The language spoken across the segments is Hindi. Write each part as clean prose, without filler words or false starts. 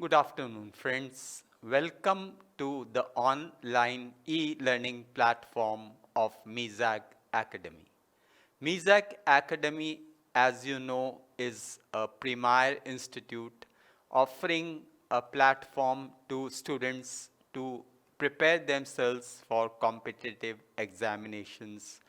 Good afternoon, friends. Welcome to the online e-learning platform of Mizag Academy. Mizag Academy, as you know, is a premier institute offering a platform to students to prepare themselves for competitive examinations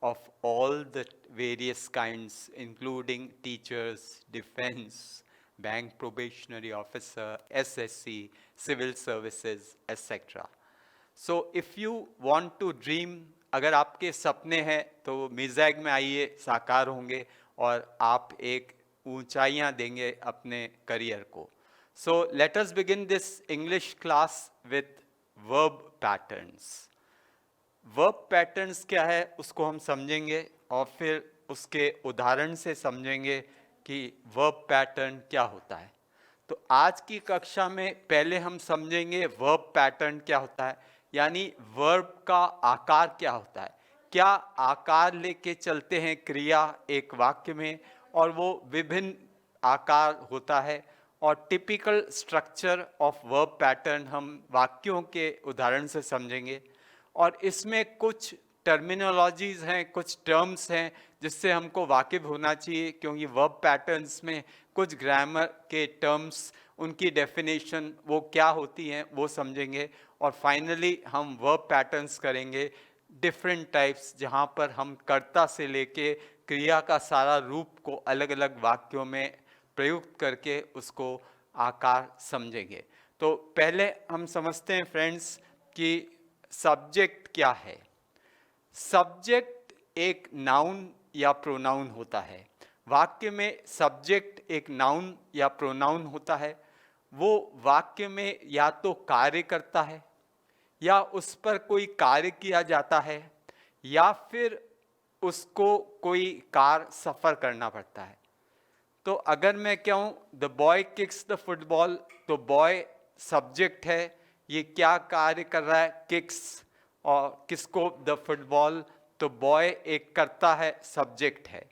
of all the various kinds, including teachers, defense, bank probationary officer, SSC, civil services, etc. So if you want to dream, अगर आपके सपने हैं तो मिज़ैग में आइए, साकार होंगे और आप एक ऊंचाइयां देंगे अपने करियर को. So let us begin this English class with verb patterns. Verb patterns क्या है उसको हम समझेंगे और फिर उसके उदाहरण से समझेंगे कि वर्ब पैटर्न क्या होता है. तो आज की कक्षा में पहले हम समझेंगे वर्ब पैटर्न क्या होता है, यानी वर्ब का आकार क्या होता है, क्या आकार लेके चलते हैं क्रिया एक वाक्य में और वो विभिन्न आकार होता है, और typical structure of verb pattern हम वाक्यों के उदाहरण से समझेंगे. और इसमें कुछ टर्मिनोलॉजीज हैं, कुछ टर्म्स हैं जिससे हमको वाकिफ होना चाहिए, क्योंकि वर्ब पैटर्न्स में कुछ ग्रामर के टर्म्स, उनकी डेफिनेशन वो क्या होती हैं वो समझेंगे. और फाइनली हम वर्ब पैटर्न्स करेंगे डिफरेंट टाइप्स, जहाँ पर हम कर्ता से लेके क्रिया का सारा रूप को अलग अलग वाक्यों में प्रयुक्त करके उसको आकार समझेंगे. तो पहले हम समझते हैं फ्रेंड्स कि सब्जेक्ट क्या है. सब्जेक्ट एक नाउन या प्रोनाउन होता है. वाक्य में सब्जेक्ट एक नाउन या प्रोनाउन होता है. वो वाक्य में या तो कार्य करता है, या उस पर कोई कार्य किया जाता है, या फिर उसको कोई कार सफ़र करना पड़ता है. तो अगर मैं कहूँ the boy kicks the football, तो बॉय सब्जेक्ट है, ये क्या कार्य कर रहा है, किक्स, और किसको, द फुटबॉल, तो बॉय एक करता है, सब्जेक्ट है.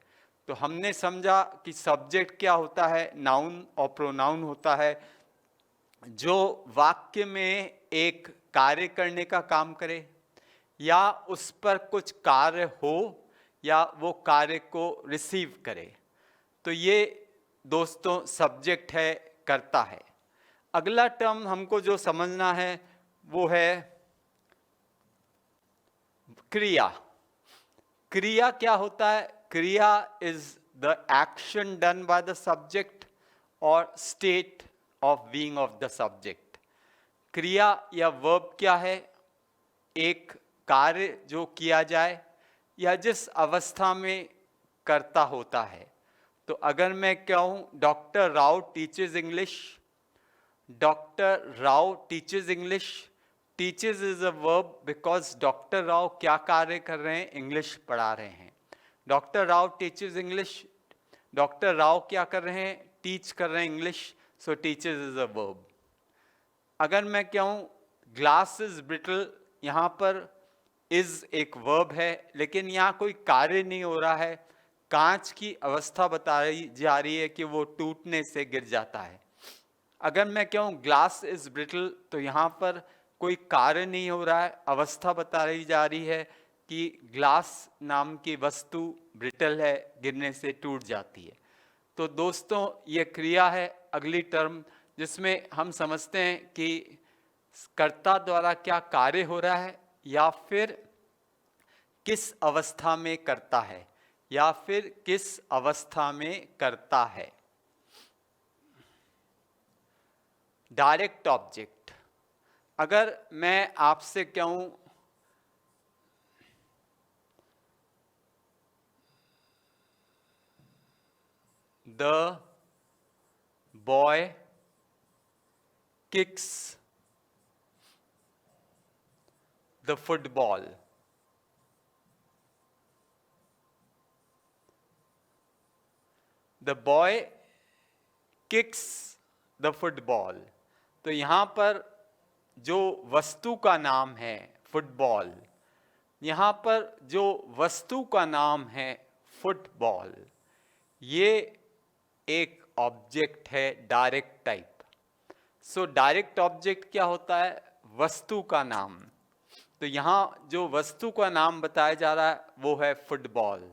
तो हमने समझा कि सब्जेक्ट क्या होता है, नाउन और प्रोनाउन होता है जो वाक्य में एक कार्य करने का काम करे, या उस पर कुछ कार्य हो, या वो कार्य को रिसीव करे. तो ये दोस्तों सब्जेक्ट है, करता है. अगला टर्म हमको जो समझना है वो है क्रिया. क्रिया क्या होता है? क्रिया is the action done by the subject और state of being of the subject. क्रिया या वर्ब क्या है? एक कार्य जो किया जाए या जिस अवस्था में करता होता है. तो अगर मैं कहूँ doctor Rao teaches English, doctor Rao teaches English, teaches is a verb because doctor Rao क्या कार्य कर रहे हैं? इंग्लिश पढ़ा रहे हैं. Doctor Rao teaches English, doctor Rao क्या कर रहे हैं? टीच कर रहे हैं English, so teaches is a verb. अगर मैं कहूँ ग्लास इज ब्रिटल, यहाँ पर इज एक वर्ब है, लेकिन यहाँ कोई कार्य नहीं हो रहा है. कांच की अवस्था बताई जा रही है कि वो टूटने से गिर जाता है. अगर मैं कहूँ ग्लास इज ब्रिटल, तो यहाँ पर कोई कार्य नहीं हो रहा है, अवस्था बताई जा रही है कि ग्लास नाम की वस्तु ब्रिटल है, गिरने से टूट जाती है. तो दोस्तों ये क्रिया है. अगली टर्म जिसमें हम समझते हैं कि कर्ता द्वारा क्या कार्य हो रहा है, या फिर किस अवस्था में करता है, या फिर किस अवस्था में करता है. Direct object. अगर मैं आपसे कहूं the boy kicks the football, the boy kicks the football, तो यहाँ पर जो वस्तु का नाम है फुटबॉल, यहाँ पर जो वस्तु का नाम है फुटबॉल, ये एक ऑब्जेक्ट है direct type. So direct object क्या होता है? वस्तु का नाम। तो यहाँ जो वस्तु का नाम बताया जा रहा है वो है फुटबॉल।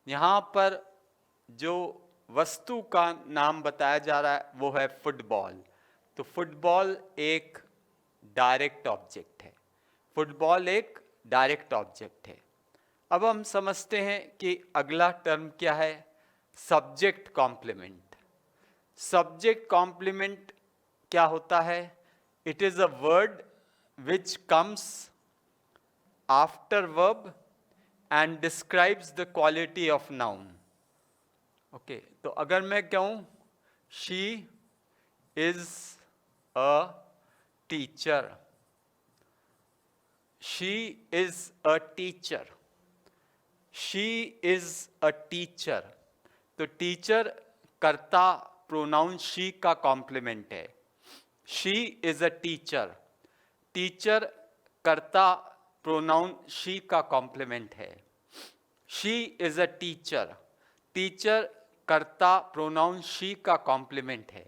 यहाँ पर जो वस्तु का नाम बताया जा रहा है वो है फुटबॉल। तो फुटबॉल एक डायरेक्ट ऑब्जेक्ट है। फुटबॉल एक डायरेक्ट ऑब्जेक्ट है। अब हम समझते हैं कि अगला टर्म क्या है, सब्जेक्ट कॉम्प्लीमेंट। सब्जेक्ट कॉम्प्लीमेंट क्या होता है? It is a word which comes after verb and describes the quality of noun. Okay, तो अगर मैं कहूं she is a teacher, she is a teacher, she is a teacher, तो टीचर कर्ता प्रोनाउन शी का कॉम्प्लीमेंट है। She is a teacher, teacher कर्ता प्रोनाउन शी का कॉम्प्लीमेंट है। She is a teacher, teacher कर्ता प्रोनाउन शी का कॉम्प्लीमेंट है।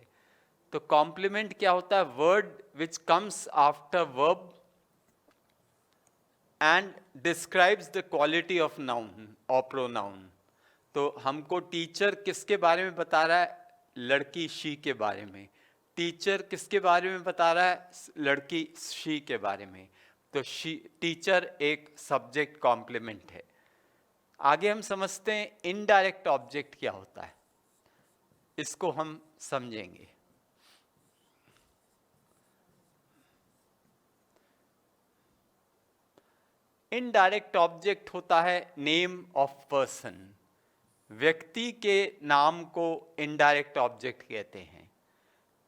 तो कॉम्प्लीमेंट क्या होता है? Word which comes after verb and describes the quality of noun और प्रोनाउन। तो हमको टीचर किसके बारे में बता रहा है? लड़की शी के बारे में। टीचर किसके बारे में बता रहा है? लड़की शी के बारे में। तो शी, टीचर एक सब्जेक्ट कॉम्प्लीमेंट है। आगे हम समझते हैं इनडायरेक्ट ऑब्जेक्ट क्या होता है, इसको हम समझेंगे। इनडायरेक्ट ऑब्जेक्ट होता है नेम ऑफ पर्सन। व्यक्ति के नाम को इनडायरेक्ट ऑब्जेक्ट कहते हैं।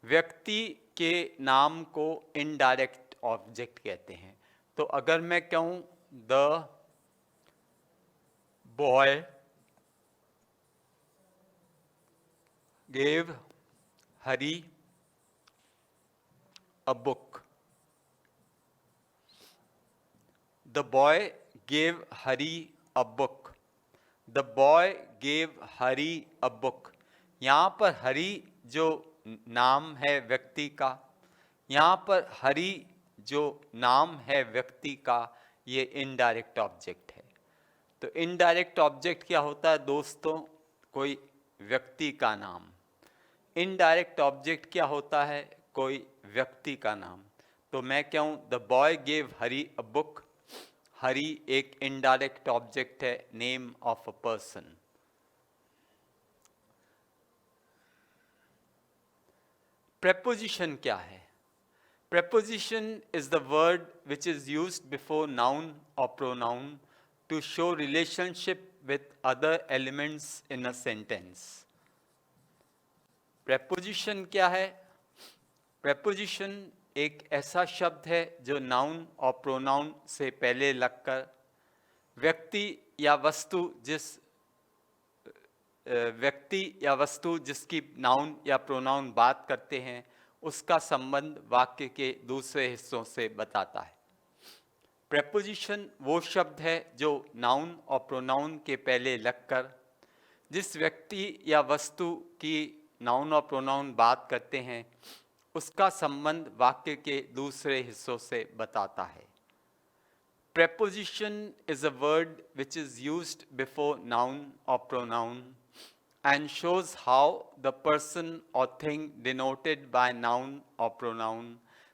व्यक्ति के नाम को इनडायरेक्ट ऑब्जेक्ट कहते हैं। तो अगर मैं कहूं the boy gave Hari a book, the boy gave Hari a book, the boy gave Hari a book. यहाँ पर हरी जो नाम है व्यक्ति का, यहाँ पर हरी जो नाम है व्यक्ति का, ये इनडायरेक्ट ऑब्जेक्ट है। तो इनडायरेक्ट ऑब्जेक्ट क्या होता है दोस्तों? कोई व्यक्ति का नाम। इनडायरेक्ट ऑब्जेक्ट क्या होता है? कोई व्यक्ति का नाम। तो मैं कहूँ the boy gave Hari a book, Hari एक इनडायरेक्ट ऑब्जेक्ट है name of a person. Preposition क्या है? Preposition is the word which is used before noun or pronoun to show relationship with other elements in a sentence. Preposition क्या है? Preposition एक ऐसा शब्द है जो नाउन और प्रोनाउन से पहले लगकर व्यक्ति या वस्तु जिसकी नाउन या प्रोनाउन बात करते हैं उसका संबंध वाक्य के दूसरे हिस्सों से बताता है। प्रेपोजिशन वो शब्द है जो नाउन और प्रोनाउन के पहले लगकर जिस व्यक्ति या वस्तु की नाउन और प्रोनाउन बात करते हैं उसका संबंध वाक्य के दूसरे हिस्सों से बताता है। Preposition is a word which is used before noun or pronoun and shows how the person or thing denoted by noun or pronoun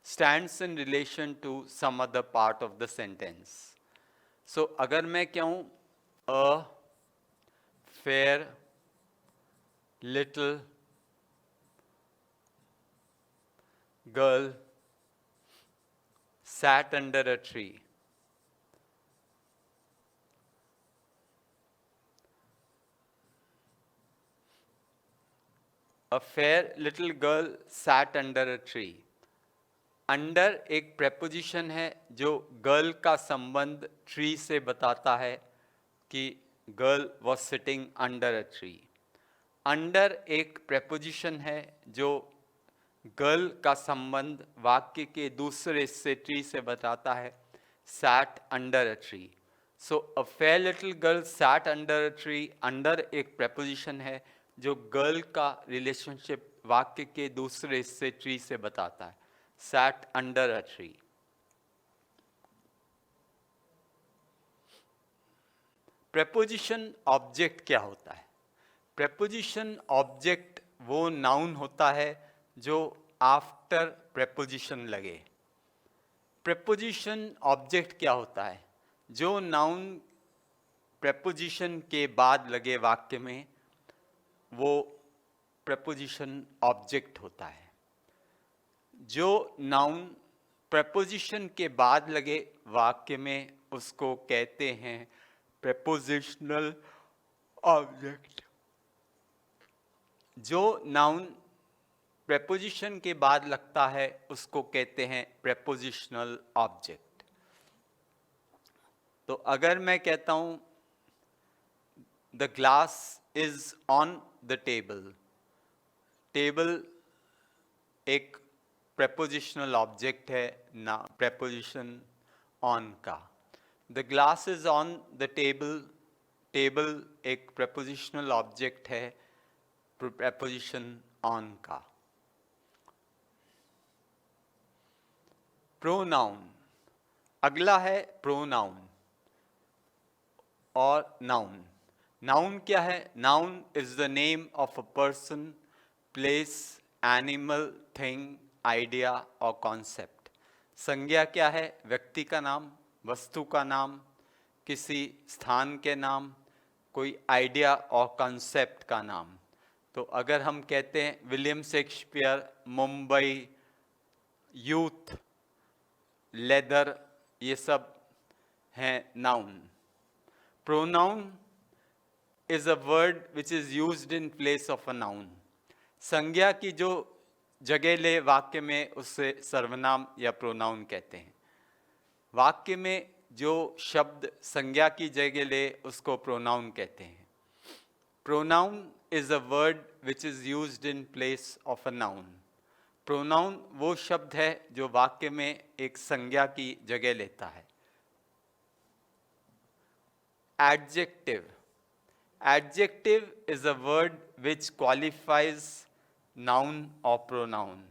stands in relation to some other part of the sentence. So अगर मैं कहूँ a fair little girl sat under a tree, A fair little girl sat under a tree. Under एक प्रेपोजिशन है जो गर्ल का संबंध ट्री से बताता है कि girl was sitting under a tree. Under एक प्रेपोजिशन है जो गर्ल का संबंध वाक्य के दूसरे हिस्से ट्री से बताता है, sat under a tree. So a fair little girl sat under a tree. Under एक प्रेपोजिशन है जो गर्ल का रिलेशनशिप वाक्य के दूसरे हिस्से ट्री से बताता है। sat under a tree। Preposition object क्या होता है? प्रेपोजिशन ऑब्जेक्ट वो नाउन होता है जो आफ्टर प्रेपोजिशन लगे। प्रेपोजिशन ऑब्जेक्ट क्या होता है? जो नाउन प्रेपोजिशन के बाद लगे वाक्य में, वो प्रेपोजिशन ऑब्जेक्ट होता है। जो नाउन प्रेपोजिशन के बाद लगे वाक्य में, उसको कहते हैं प्रेपोजिशनल ऑब्जेक्ट। जो नाउन प्रेपोजिशन के बाद लगता है उसको कहते हैं प्रेपोजिशनल ऑब्जेक्ट। तो अगर मैं कहता हूं the glass is on the table, table एक प्रेपोजिशनल ऑब्जेक्ट है ना, प्रेपोजिशन ऑन का। The glass is on the table, table एक प्रेपोजिशनल ऑब्जेक्ट है प्रेपोजिशन ऑन का। प्रोनाउन, अगला है प्रोनाउन और नाउन। नाउन क्या है? Noun is the name of a person, place, animal, thing, idea और कॉन्सेप्ट। संज्ञा क्या है? व्यक्ति का नाम, वस्तु का नाम, किसी स्थान के नाम, कोई आइडिया और कॉन्सेप्ट का नाम। तो अगर हम कहते हैं William Shakespeare, Mumbai, youth, leather, ये सब हैं noun. Pronoun is a word which is used in place of a noun. संज्ञा की जो जगह ले वाक्य में, उससे सर्वनाम या प्रोनाउन कहते हैं। वाक्य में जो शब्द संज्ञा की जगह ले उसको प्रोनाउन कहते हैं। Pronoun is a word which is used in place of a noun. Pronoun वो शब्द है जो वाक्य में एक संज्ञा की जगह लेता है। Adjective, adjective is a word which qualifies noun और प्रोनाउन।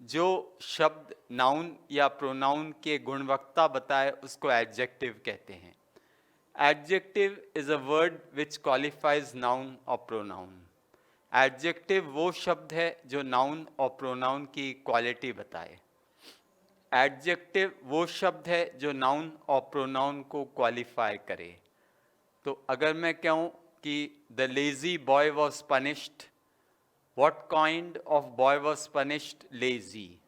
जो शब्द नाउन या प्रोनाउन के गुणवत्ता बताए उसको एडजेक्टिव कहते हैं। Adjective is a word which qualifies noun और प्रोनाउन। एडजेक्टिव वो शब्द है जो नाउन और प्रोनाउन की क्वालिटी बताए। एडजेक्टिव वो शब्द है जो नाउन और प्रोनाउन को क्वालिफाई करे। तो अगर मैं कहूँ कि the lazy boy was punished, what kind of boy was punished? Lazy.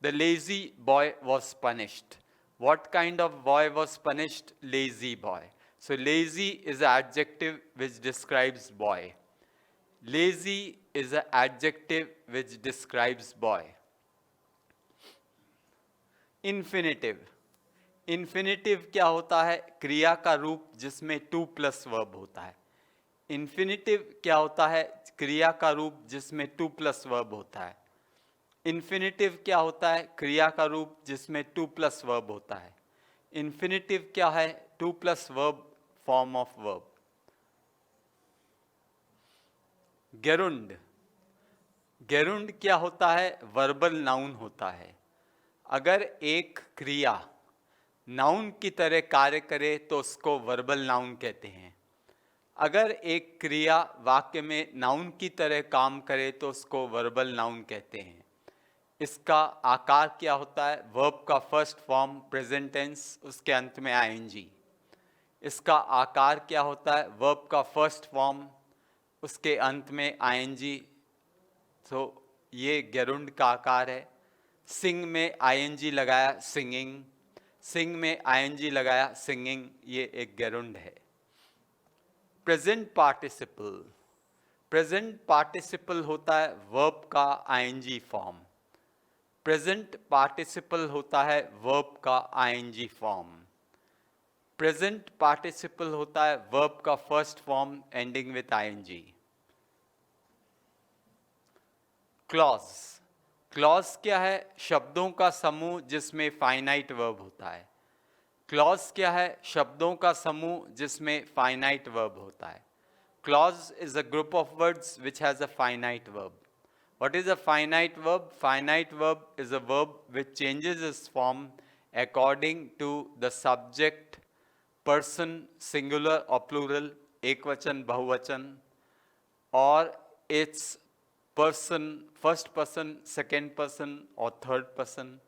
The lazy boy was punished, what kind of boy was punished? Lazy boy. So lazy is an adjective which describes boy. Lazy is an adjective which describes boy. Infinitive, infinitive क्या होता है? क्रिया का रूप जिसमें टू प्लस वर्ब होता है। इन्फिनेटिव क्या होता है? क्रिया का रूप जिसमें टू प्लस वर्ब होता है। इन्फिनेटिव क्या होता है? क्रिया का रूप जिसमें टू प्लस वर्ब होता है। इन्फिनेटिव क्या है? To plus verb form of verb. Gerund, gerund क्या होता है? वर्बल नाउन होता है। अगर एक क्रिया नाउन की तरह कार्य करे तो उसको वर्बल नाउन कहते हैं। अगर एक क्रिया वाक्य में नाउन की तरह काम करे तो उसको वर्बल नाउन कहते हैं। इसका आकार क्या होता है? वर्ब का फर्स्ट फॉर्म प्रेजेंट टेंस, उसके अंत में आईएनजी। इसका आकार क्या होता है? वर्ब का फर्स्ट फॉर्म, उसके अंत में आईएनजी। तो ये गेरुंड का आकार है। सिंग में आईएनजी लगाया, सिंगिंग। सिंग में आईएनजी लगाया, सिंगिंग। ये एक गेरुंड है। प्रेजेंट पार्टिसिपल, प्रेजेंट पार्टिसिपल होता है वर्ब का आईएनजी फॉर्म। प्रेजेंट पार्टिसिपल होता है वर्ब का आईएनजी फॉर्म। प्रेजेंट पार्टिसिपल होता है वर्ब का first form ending with ING. Clause, clause क्या है? शब्दों का समूह जिसमें फाइनाइट वर्ब होता है। क्लॉज क्या है? शब्दों का समूह जिसमें फाइनाइट वर्ब होता है। Clause is a group of words which has a finite verb. What is a finite verb? Finite verb is a verb which changes its form according to the subject, person, singular or plural, ekvachan, bahuvachan, or its person, first person, second person or third person.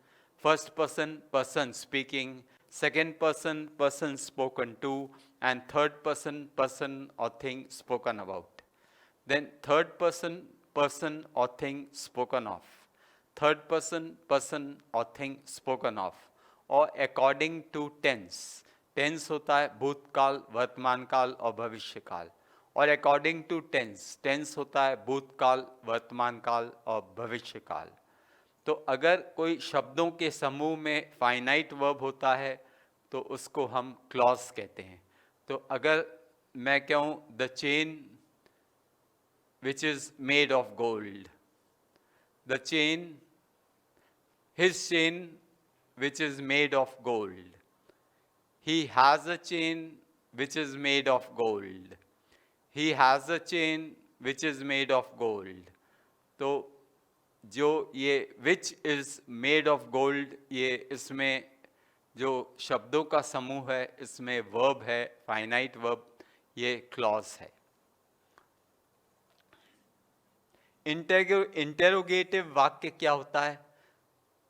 First person, person speaking, second person, person spoken to, and third person, person or thing spoken about. Then third person, person or thing spoken of. Third person, person or thing spoken of. और according to tense. टेंस होता है भूतकाल, वर्तमान काल और भविष्य काल. और अकॉर्डिंग टू टेंस, टेंस होता है भूतकाल, वर्तमान काल और भविष्य काल. तो अगर कोई शब्दों के समूह में फाइनाइट वर्ब होता है तो उसको हम क्लॉज कहते हैं. तो अगर मैं कहूँ the chain which is made of gold, the chain, his chain which is made of gold, he has a chain which is made of gold, he has a chain which is made of gold. तो जो ये which is made of gold, ये इसमें जो शब्दों का समूह है इसमें वर्ब है, फाइनाइट वर्ब, ये क्लॉज है. इंटेरोगेटिव वाक्य क्या होता है?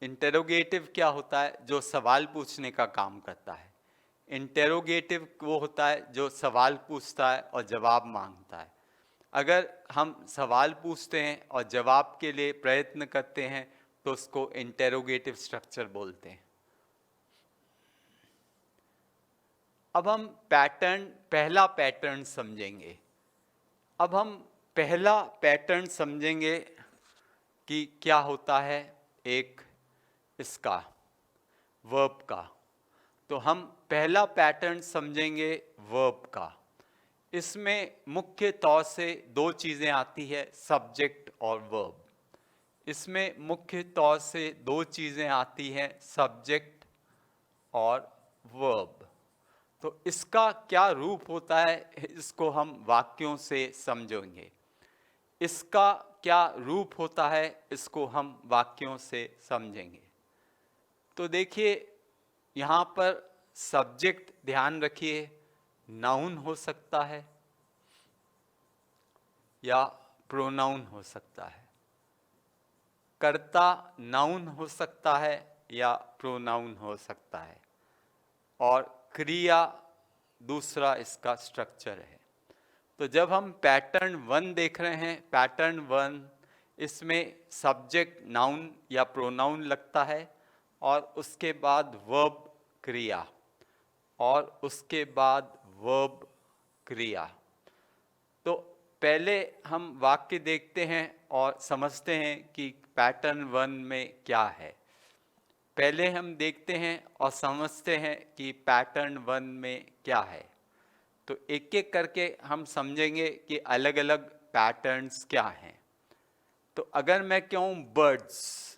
इंटेरोगेटिव क्या होता है? जो सवाल पूछने का काम करता है. इंटेरोगेटिव वो होता है जो सवाल पूछता है और जवाब मांगता है. अगर हम सवाल पूछते हैं और जवाब के लिए प्रयत्न करते हैं तो उसको इंटेरोगेटिव स्ट्रक्चर बोलते हैं. अब हम पहला पैटर्न समझेंगे. अब हम पहला पैटर्न समझेंगे कि क्या होता है एक इसका वर्ब का. तो हम पहला पैटर्न समझेंगे वर्ब का. इसमें मुख्य तौर से दो चीज़ें आती है, सब्जेक्ट और वर्ब. इसमें मुख्य तौर से दो चीज़ें आती हैं, सब्जेक्ट और वर्ब. तो इसका क्या रूप होता है इसको हम वाक्यों से समझेंगे. इसका क्या रूप होता है इसको हम वाक्यों से समझेंगे. तो देखिए यहाँ पर सब्जेक्ट ध्यान रखिए, नाउन हो सकता है या प्रोनाउन हो सकता है. कर्ता नाउन हो सकता है या प्रोनाउन हो सकता है. और क्रिया दूसरा इसका स्ट्रक्चर है. तो जब हम पैटर्न 1 देख रहे हैं, पैटर्न 1 इसमें सब्जेक्ट नाउन या प्रोनाउन लगता है और उसके बाद वर्ब क्रिया और उसके बाद वर्ब क्रिया. तो पहले हम वाक्य देखते हैं और समझते हैं कि पैटर्न 1 में क्या है. पहले हम देखते हैं और समझते हैं कि पैटर्न 1 में क्या है. तो एक एक करके हम समझेंगे कि अलग अलग पैटर्न्स क्या हैं. तो अगर मैं कहूँ बर्ड्स,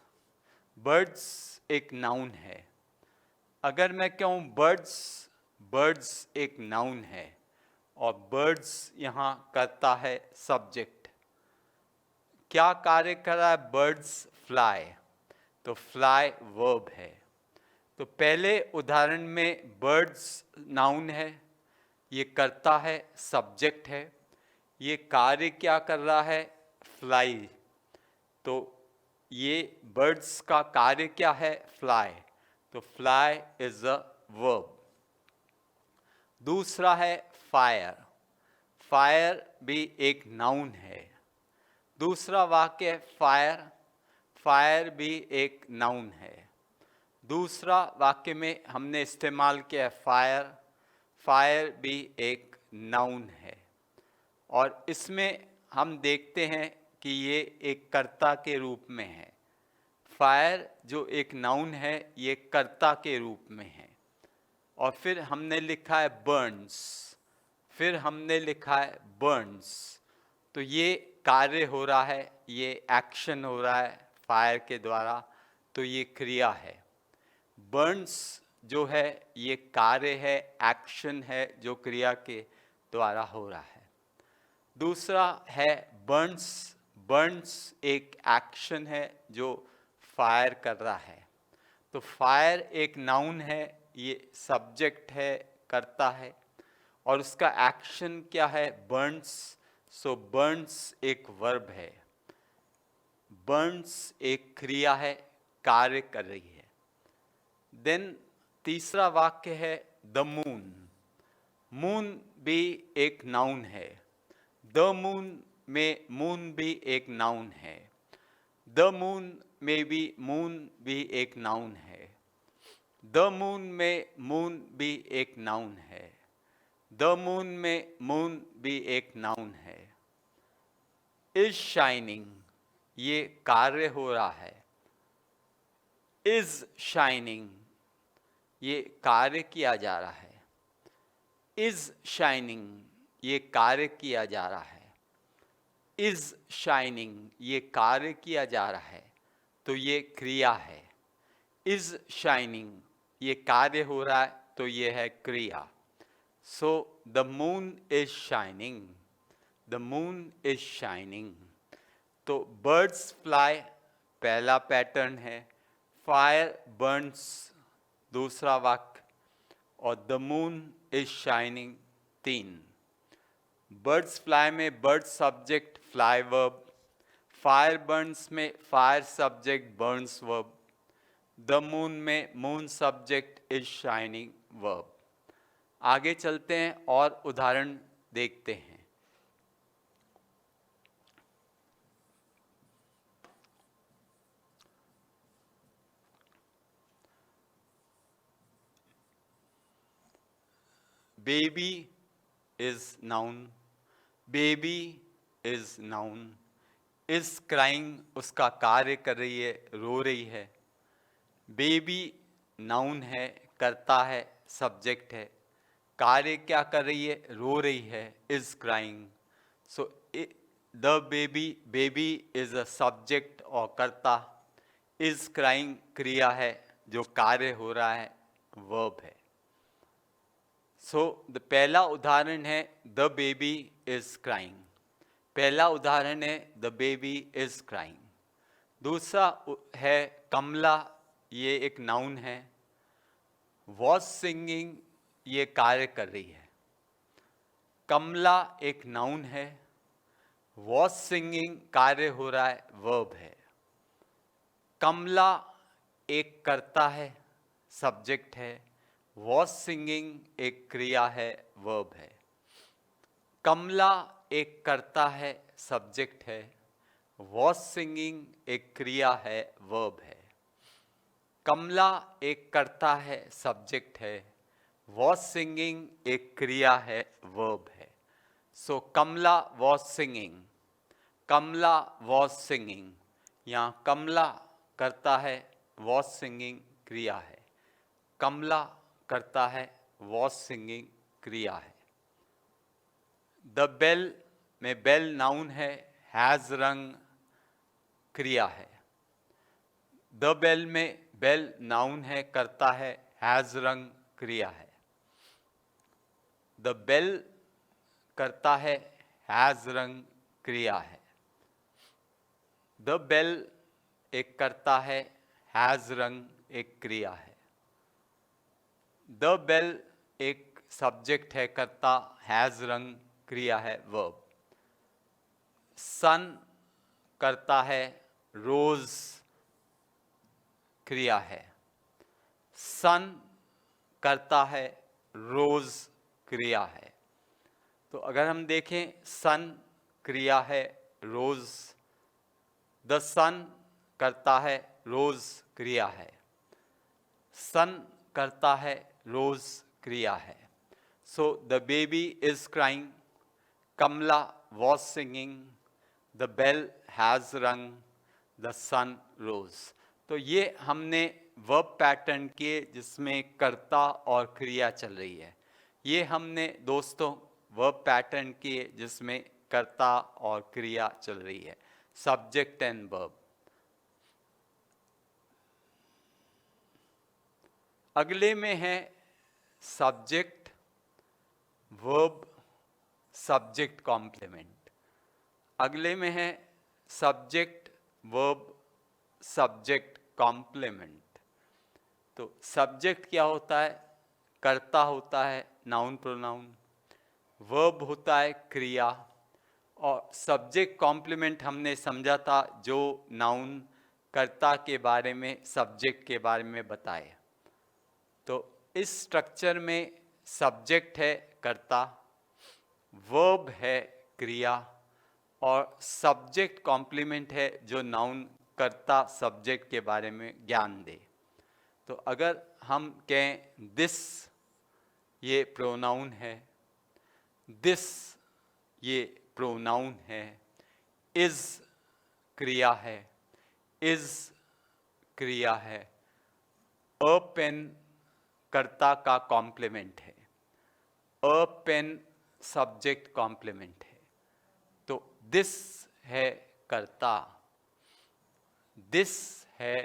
बर्ड्स एक नाउन है. अगर मैं कहूँ बर्ड्स, बर्ड्स एक नाउन है और बर्ड्स यहाँ करता है सब्जेक्ट. क्या कार्य कर रहा है बर्ड्स? फ्लाई. तो फ्लाई वर्ब है. तो पहले उदाहरण में बर्ड्स नाउन है, ये करता है सब्जेक्ट है. ये कार्य क्या कर रहा है? फ्लाई. तो ये बर्ड्स का कार्य क्या है? फ्लाई. तो फ्लाई इज अ वर्ब. दूसरा है फायर. फायर भी एक नाउन है. दूसरा वाक्य है फायर. फायर भी एक नाउन है. दूसरा वाक्य में हमने इस्तेमाल किया है फायर. फायर भी एक नाउन है. और इसमें हम देखते हैं कि ये एक कर्ता के रूप में है. फायर जो एक नाउन है ये कर्ता के रूप में है. और फिर हमने लिखा है बर्न्स. फिर हमने लिखा है बर्न्स. तो ये कार्य हो रहा है, ये एक्शन हो रहा है फायर के द्वारा. तो ये क्रिया है. बर्न्स जो है ये कार्य है, एक्शन है जो क्रिया के द्वारा हो रहा है. दूसरा है बर्न्स बर्न्स एक एक्शन है जो फायर कर रहा है। तो फायर एक नाउन है, ये सब्जेक्ट है, करता है, और उसका एक्शन क्या है? बर्न्स। सो बर्न्स एक वर्ब है, बर्न्स एक क्रिया है, कार्य कर रही है। देन तीसरा वाक्य है द मून। मून भी एक नाउन है, द मून में मून भी एक नाउन है, द मून में भी मून भी एक नाउन है, द मून में मून भी एक नाउन है, द मून में मून भी एक नाउन है। इज शाइनिंग, ये कार्य हो रहा है। इज शाइनिंग, ये कार्य किया जा रहा है। इज शाइनिंग, ये कार्य किया जा रहा है। इज शाइनिंग, ये कार्य किया जा रहा है, तो ये क्रिया है। इज शाइनिंग, ये कार्य हो रहा है, तो ये है क्रिया। So the moon is shining, the moon is shining. तो बर्ड्स फ्लाई पहला पैटर्न है, फायर बर्न्स दूसरा वाक्य, और द मून इज शाइनिंग तीन। बर्ड्स फ्लाई में bird subject fly verb, fire burns में fire subject burns verb, the moon में moon subject is shining verb. आगे चलते हैं और उदाहरण देखते हैं। Baby is noun, baby is noun. Is crying उसका कार्य कर रही है, रो रही है। बेबी नाउन है, करता है, सब्जेक्ट है, कार्य क्या कर रही है? रो रही है, is crying. So the baby, baby is a subject और कर्ता, इज क्राइंग क्रिया है, जो कार्य हो रहा है वर्ब है। सो द पहला उदाहरण है द बेबी इज क्राइंग, पहला उदाहरण है द बेबी इज क्राइंग। दूसरा है कमला, ये एक नाउन है। वॉज सिंगिंग, ये कार्य कर रही है। कमला एक नाउन है, वॉज सिंगिंग कार्य हो रहा है, वर्ब है। कमला एक कर्ता है, सब्जेक्ट है, वॉज सिंगिंग एक क्रिया है, वर्ब है। कमला एक कर्ता है, सब्जेक्ट है, वॉज सिंगिंग एक क्रिया है, वर्ब है। कमला एक कर्ता है, सब्जेक्ट है, वॉज सिंगिंग एक क्रिया है, वर्ब है। So Kamala was singing, Kamala was singing, यहाँ कमला करता है, वॉज सिंगिंग क्रिया है। कमला करता है, वॉज सिंगिंग क्रिया है। द बेल में बेल नाउन है, हैज रंग क्रिया है। द बेल में बेल नाउन है, करता है, हैज रंग क्रिया है। द बेल करता है, हैज रंग क्रिया है। द बेल एक करता है, हैज रंग एक क्रिया है। द बेल एक सब्जेक्ट है, करता, हैज रंग क्रिया है, वर्ब। सन करता है, रोज क्रिया है। सन करता है, रोज क्रिया है। तो अगर हम देखें, सन क्रिया है, रोज, द सन करता है, रोज क्रिया है। सन करता है, रोज क्रिया है। So the baby is crying, Kamala was singing, the bell has rung, the sun rose. तो ये हमने वर्ब पैटर्न किए जिसमें कर्ता और क्रिया चल रही है। ये हमने दोस्तों वर्ब पैटर्न किए जिसमें कर्ता और क्रिया चल रही है, सब्जेक्ट एंड वर्ब। अगले में है सब्जेक्ट वर्ब सब्जेक्ट कॉम्प्लीमेंट। अगले में है सब्जेक्ट वर्ब सब्जेक्ट कॉम्प्लीमेंट। तो सब्जेक्ट क्या होता है? कर्ता होता है, नाउन प्रोनाउन। वर्ब होता है क्रिया, और सब्जेक्ट कॉम्प्लीमेंट हमने समझा था जो नाउन कर्ता के बारे में, सब्जेक्ट के बारे में बताए। तो इस स्ट्रक्चर में सब्जेक्ट है कर्ता, वर्ब है क्रिया, और सब्जेक्ट कॉम्प्लीमेंट है जो नाउन कर्ता सब्जेक्ट के बारे में ज्ञान दे। तो अगर हम कहें दिस, ये प्रोनाउन है, दिस ये प्रोनाउन है, इज क्रिया है, इज क्रिया है, अ पेन कर्ता का कॉम्प्लीमेंट है, अ पेन सब्जेक्ट कॉम्प्लीमेंट है। तो दिस है कर्ता, दिस है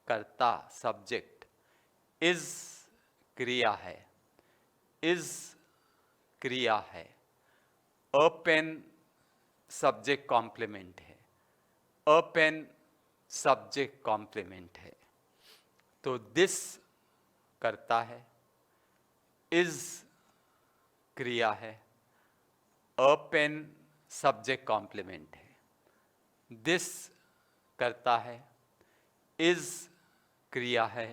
कर्ता सब्जेक्ट, इज क्रिया है, इज क्रिया है, अ पेन सब्जेक्ट कॉम्प्लीमेंट है, अ पेन सब्जेक्ट कॉम्प्लीमेंट है। तो दिस करता है, इज क्रिया है, अ पेन सब्जेक्ट कॉम्प्लीमेंट है, दिस करता है, इज क्रिया है,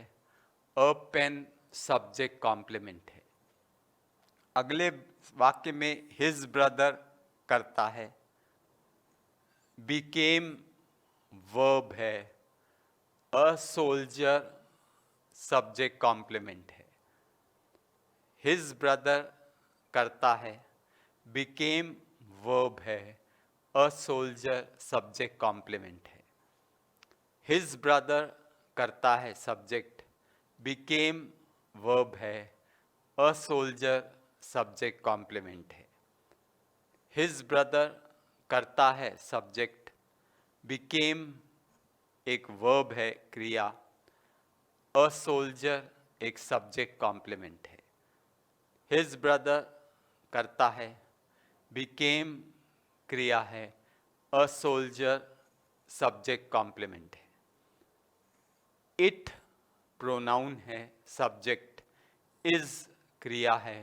अ पेन सब्जेक्ट कॉम्प्लीमेंट है। अगले वाक्य में हिज ब्रदर करता है, बिकेम वर्ब है, अ सोल्जर सब्जेक्ट कॉम्प्लीमेंट है। हिज ब्रदर करता है, बिकेम वर्ब है, अ सोल्जर सब्जेक्ट कॉम्प्लीमेंट है। हिज ब्रदर करता है सब्जेक्ट, बिकेम वर्ब है, अ सोल्जर सब्जेक्ट कॉम्प्लीमेंट है। हिज ब्रदर करता है सब्जेक्ट, बिकेम एक वर्ब है क्रिया, अ सोल्जर एक सब्जेक्ट कॉम्प्लीमेंट है। हिज ब्रदर करता है, बिकेम क्रिया है, अ सोल्जर सब्जेक्ट कॉम्प्लीमेंट है। इट प्रोनाउन है सब्जेक्ट, इज क्रिया है,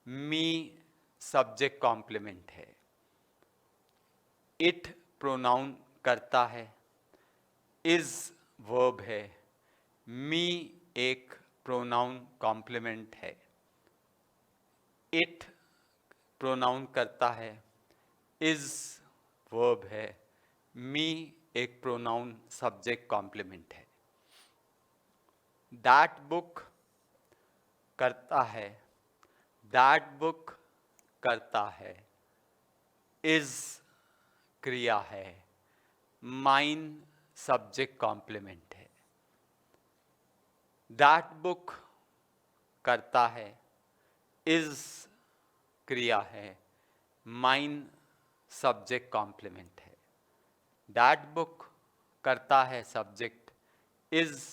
मी सब्जेक्ट कॉम्प्लीमेंट है। इट प्रोनाउन करता है, इज वर्ब है, मी एक प्रोनाउन कॉम्प्लीमेंट है। इट प्रोनाउन करता है, इज वर्ब है, मी एक प्रोनाउन सब्जेक्ट कॉम्प्लीमेंट है। दैट बुक करता है, दैट बुक करता है, इज क्रिया है, माइन सब्जेक्ट कॉम्प्लीमेंट है। दैट बुक करता है, इज क्रिया है, माइन सब्जेक्ट कॉम्प्लीमेंट है। दैट बुक करता है सब्जेक्ट, इज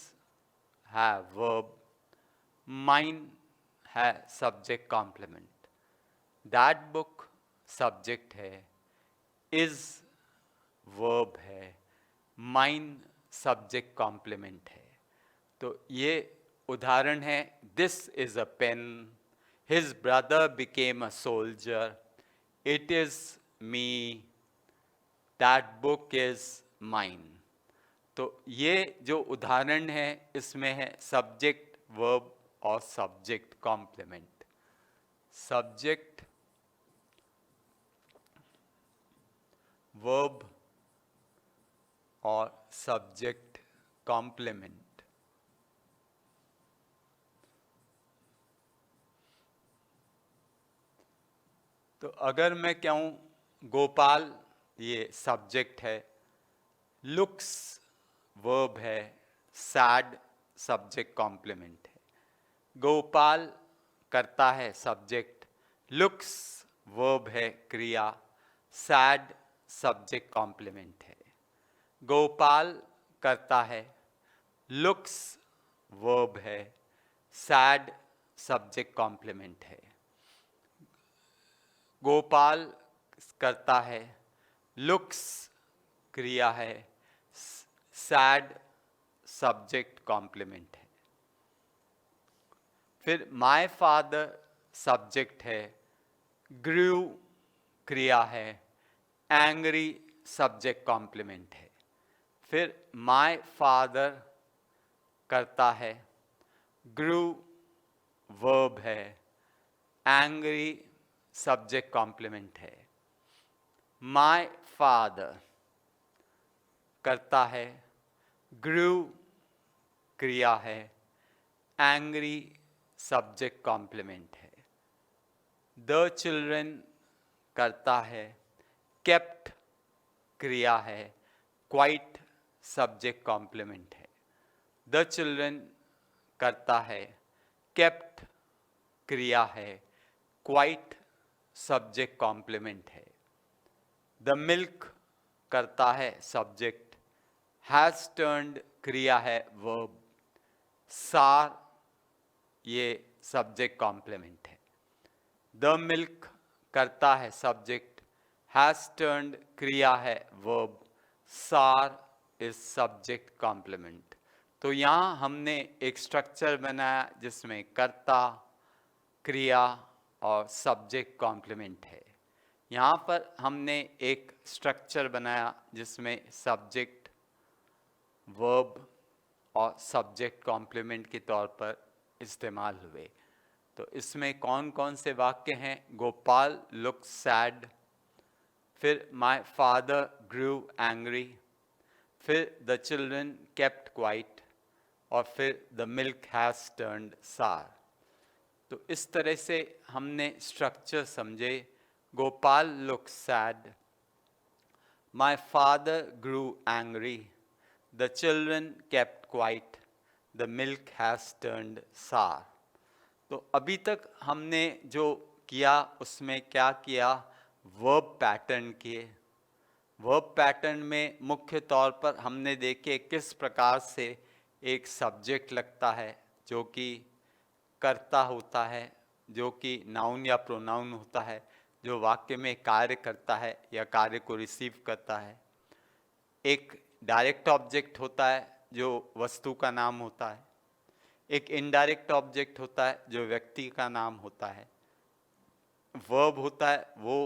है वर्ब, माइन है subject complement. That book subject है, इज वर्ब है, माइन सब्जेक्ट कॉम्प्लीमेंट है। तो ये उदाहरण है, this is a pen, his brother became a soldier, it is me, that book is mine. तो ये जो उदाहरण है इसमें है सब्जेक्ट वर्ब और सब्जेक्ट कॉम्प्लीमेंट। सब्जेक्ट वर्ब और सब्जेक्ट कॉम्प्लीमेंट। तो अगर मैं कहूँ गोपाल, ये सब्जेक्ट है, लुक्स वर्ब है, सैड सब्जेक्ट कॉम्प्लीमेंट है। गोपाल करता है सब्जेक्ट, लुक्स वर्ब है क्रिया, सैड सब्जेक्ट कॉम्प्लीमेंट है। गोपाल करता है, लुक्स वर्ब है, सैड सब्जेक्ट कॉम्प्लीमेंट है। गोपाल करता है, लुक्स क्रिया है, सैड सब्जेक्ट कॉम्प्लीमेंट है। फिर माय फादर सब्जेक्ट है, ग्रू क्रिया है, एंग्री सब्जेक्ट कॉम्प्लीमेंट है। फिर माय फादर करता है, ग्रू वर्ब है, एंग्री सब्जेक्ट कॉम्प्लीमेंट है। माय फादर करता है, ग्रू क्रिया है, एंग्री सब्जेक्ट कॉम्प्लीमेंट है। द चिल्ड्रन करता है, केप्ट क्रिया है, क्वाइट सब्जेक्ट कॉम्प्लीमेंट है। द चिल्ड्रन करता है, केप्ट क्रिया है, क्वाइट सब्जेक्ट कॉम्प्लीमेंट है। द मिल्क करता है सब्जेक्ट, हैज टर्न्ड क्रिया है वर्ब, सार ये सब्जेक्ट कॉम्प्लीमेंट है। द मिल्क करता है सब्जेक्ट, हैज टर्न्ड क्रिया है वर्ब, सार इज सब्जेक्ट कॉम्प्लीमेंट। तो यहाँ हमने एक स्ट्रक्चर बनाया जिसमें कर्ता, क्रिया और सब्जेक्ट कॉम्प्लीमेंट है। यहाँ पर हमने एक स्ट्रक्चर बनाया जिसमें सब्जेक्ट, वर्ब और सब्जेक्ट कॉम्प्लीमेंट के तौर पर इस्तेमाल हुए। तो इसमें कौन कौन से वाक्य हैं? गोपाल लुक सैड, फिर माय फादर ग्रू एंग्री, फिर द चिल्ड्रन केप्ट क्वाइट और फिर the milk has turned sour. तो इस तरह से हमने स्ट्रक्चर समझे। Gopal look sad, my father grew angry, the children kept quiet, the milk has turned sour. तो अभी तक हमने जो किया उसमें क्या किया? वर्ब पैटर्न किए। वर्ब पैटर्न में मुख्य तौर पर हमने देखे किस प्रकार से एक सब्जेक्ट लगता है जो कि कर्ता होता है, जो कि नाउन या प्रोनाउन होता है, जो वाक्य में कार्य करता है या कार्य को रिसीव करता है। एक डायरेक्ट ऑब्जेक्ट होता है जो वस्तु का नाम होता है। एक इनडायरेक्ट ऑब्जेक्ट होता है जो व्यक्ति का नाम होता है। वर्ब होता है वो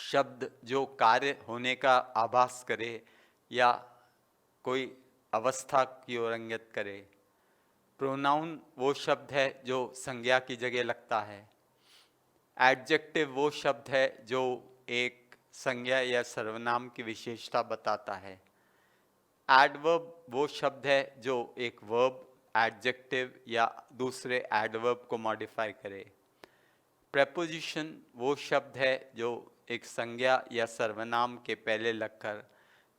शब्द जो कार्य होने का आभास करे या कोई अवस्था की ओर इंगित करे। प्रोनाउन वो शब्द है जो संज्ञा की जगह लगता है। एडजेक्टिव वो शब्द है जो एक संज्ञा या सर्वनाम की विशेषता बताता है। एडवर्ब वो शब्द है जो एक वर्ब, एडजेक्टिव या दूसरे एडवर्ब को मॉडिफाई करे। प्रेपोजिशन वो शब्द है जो एक संज्ञा या सर्वनाम के पहले लगकर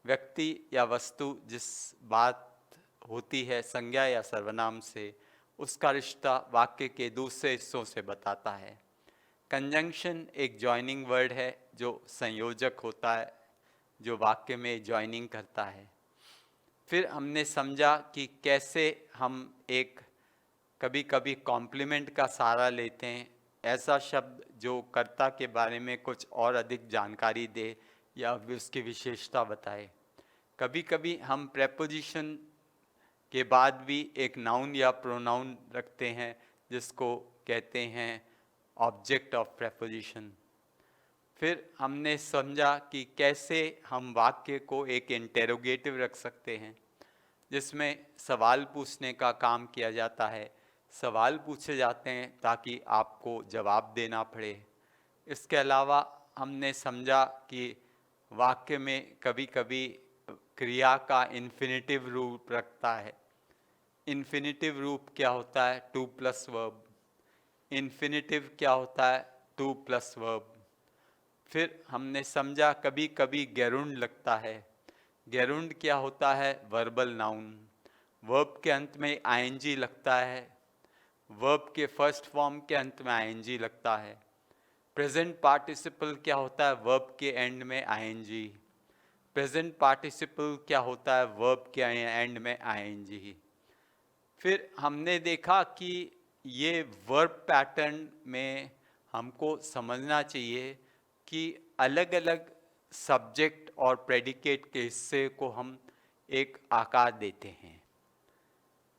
व्यक्ति या वस्तु जिस बात होती है संज्ञा या सर्वनाम से, उसका रिश्ता वाक्य के दूसरे हिस्सों से बताता है। कंजंक्शन एक जॉइनिंग वर्ड है जो संयोजक होता है, जो वाक्य में जॉइनिंग करता है। फिर हमने समझा कि कैसे हम एक कभी कभी कॉम्प्लीमेंट का सहारा लेते हैं, ऐसा शब्द जो कर्ता के बारे में कुछ और अधिक जानकारी दे या उसकी विशेषता बताए। कभी कभी हम प्रेपोजिशन के बाद भी एक नाउन या प्रोनाउन रखते हैं जिसको कहते हैं ऑब्जेक्ट ऑफ प्रेपोजिशन। फिर हमने समझा कि कैसे हम वाक्य को एक इंटेरोगेटिव रख सकते हैं जिसमें सवाल पूछने का काम किया जाता है। सवाल पूछे जाते हैं ताकि आपको जवाब देना पड़े। इसके अलावा हमने समझा कि वाक्य में कभी कभी क्रिया का इन्फिनिटिव रूप रखता है। इन्फिनिटिव रूप क्या होता है? To plus verb. इन्फिनिटिव क्या होता है? To plus verb. फिर हमने समझा कभी कभी गेरुंड लगता है। गेरुंड क्या होता है? Verbal noun. वर्ब के अंत में आईएनजी लगता है। वर्ब के फर्स्ट फॉर्म के अंत में आईएनजी लगता है। प्रेजेंट पार्टिसिपल क्या होता है? वर्ब के एंड में आईएनजी। प्रेजेंट पार्टिसिपल क्या होता है? वर्ब के एंड में आईएनजी। फिर हमने देखा कि ये वर्ब पैटर्न में हमको समझना चाहिए कि अलग अलग सब्जेक्ट और प्रेडिकेट के हिस्से को हम एक आकार देते हैं।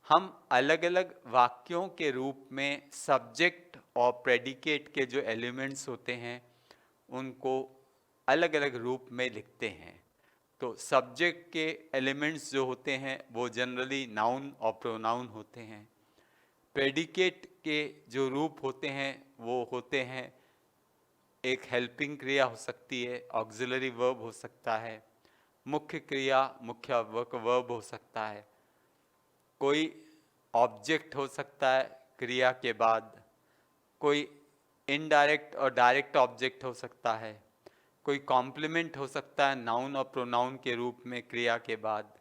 हम अलग अलग वाक्यों के रूप में सब्जेक्ट और प्रेडिकेट के जो एलिमेंट्स होते हैं उनको अलग अलग रूप में लिखते हैं। तो सब्जेक्ट के एलिमेंट्स जो होते हैं वो जनरली नाउन और प्रोनाउन होते हैं। प्रेडिकेट के जो रूप होते हैं वो होते हैं, एक हेल्पिंग क्रिया हो सकती है, ऑक्सिलरी वर्ब हो सकता है, मुख्य क्रिया मुख्य वर्ब हो सकता है, कोई ऑब्जेक्ट हो सकता है क्रिया के बाद, कोई इनडायरेक्ट और डायरेक्ट ऑब्जेक्ट हो सकता है, कोई कॉम्प्लीमेंट हो सकता है नाउन और प्रोनाउन के रूप में क्रिया के बाद।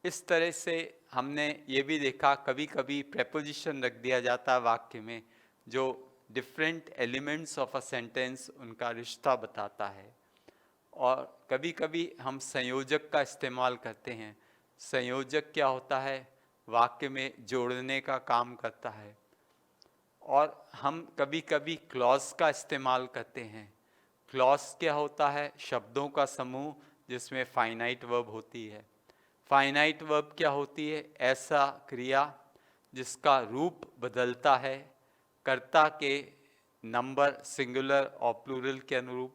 इस तरह से हमने ये भी देखा कभी कभी प्रेपोजिशन रख दिया जाता है वाक्य में जो different elements of a sentence उनका रिश्ता बताता है। और कभी कभी हम संयोजक का इस्तेमाल करते हैं। संयोजक क्या होता है? वाक्य में जोड़ने का काम करता है। और हम कभी कभी क्लॉज का इस्तेमाल करते हैं। क्लॉज क्या होता है? शब्दों का समूह जिसमें फाइनाइट वर्ब होती है। फाइनाइट वर्ब क्या होती है? ऐसा क्रिया जिसका रूप बदलता है कर्ता के नंबर सिंगुलर और प्लूरल के अनुरूप,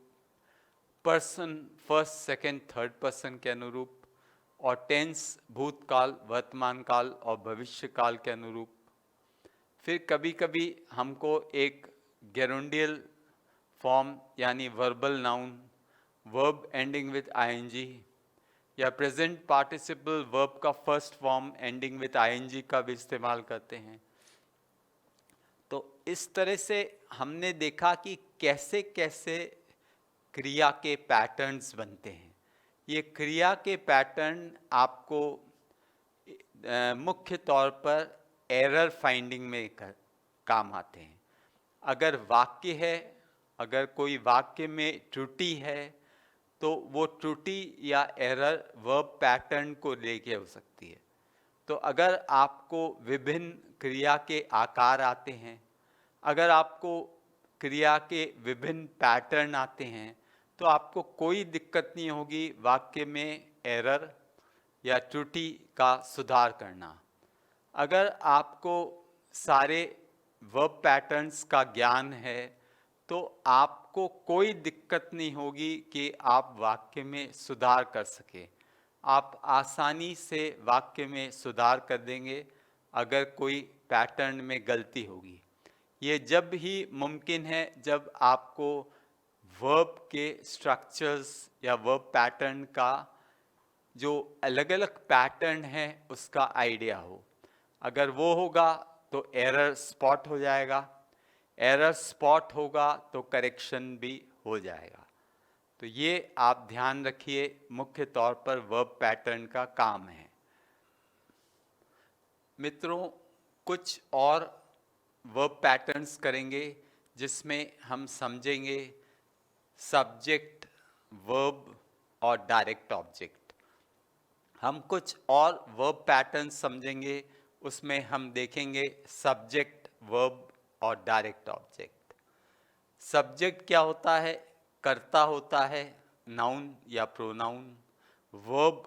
person first second third person के अनुरूप, और टेंस भूतकाल वर्तमान काल और भविष्य काल के अनुरूप। फिर कभी कभी हमको एक गेरोंडियल फॉर्म यानी verbal noun, verb ending with ING या प्रेजेंट पार्टिसिपल वर्ब का first form ending with ING का भी इस्तेमाल करते हैं। तो इस तरह से हमने देखा कि कैसे कैसे क्रिया के पैटर्न्स बनते हैं। ये क्रिया के पैटर्न आपको मुख्य तौर पर एरर फाइंडिंग में काम आते हैं। अगर वाक्य है, अगर कोई वाक्य में त्रुटि है तो वो त्रुटि या एरर वर्ब पैटर्न को लेके हो सकती है। तो अगर आपको विभिन्न क्रिया के आकार आते हैं, अगर आपको क्रिया के विभिन्न पैटर्न आते हैं तो आपको कोई दिक्कत नहीं होगी वाक्य में एरर या त्रुटि का सुधार करना। अगर आपको सारे वर्ब पैटर्न्स का ज्ञान है तो आपको कोई दिक्कत नहीं होगी कि आप वाक्य में सुधार कर सके। आप आसानी से वाक्य में सुधार कर देंगे अगर कोई पैटर्न में गलती होगी। ये जब ही मुमकिन है जब आपको वर्ब के स्ट्रक्चर्स या वर्ब पैटर्न का जो अलग अलग पैटर्न है उसका आइडिया हो। अगर वो होगा तो एरर स्पॉट हो जाएगा, एरर स्पॉट होगा तो करेक्शन भी हो जाएगा। तो ये आप ध्यान रखिए, मुख्य तौर पर वर्ब पैटर्न का काम है। मित्रों, कुछ और वर्ब पैटर्न्स करेंगे जिसमें हम समझेंगे सब्जेक्ट, वर्ब और डायरेक्ट ऑब्जेक्ट। हम कुछ और वर्ब पैटर्न्स समझेंगे, उसमें हम देखेंगे सब्जेक्ट, वर्ब और डायरेक्ट ऑब्जेक्ट। सब्जेक्ट क्या होता है? कर्ता होता है, नाउन या प्रोनाउन। वर्ब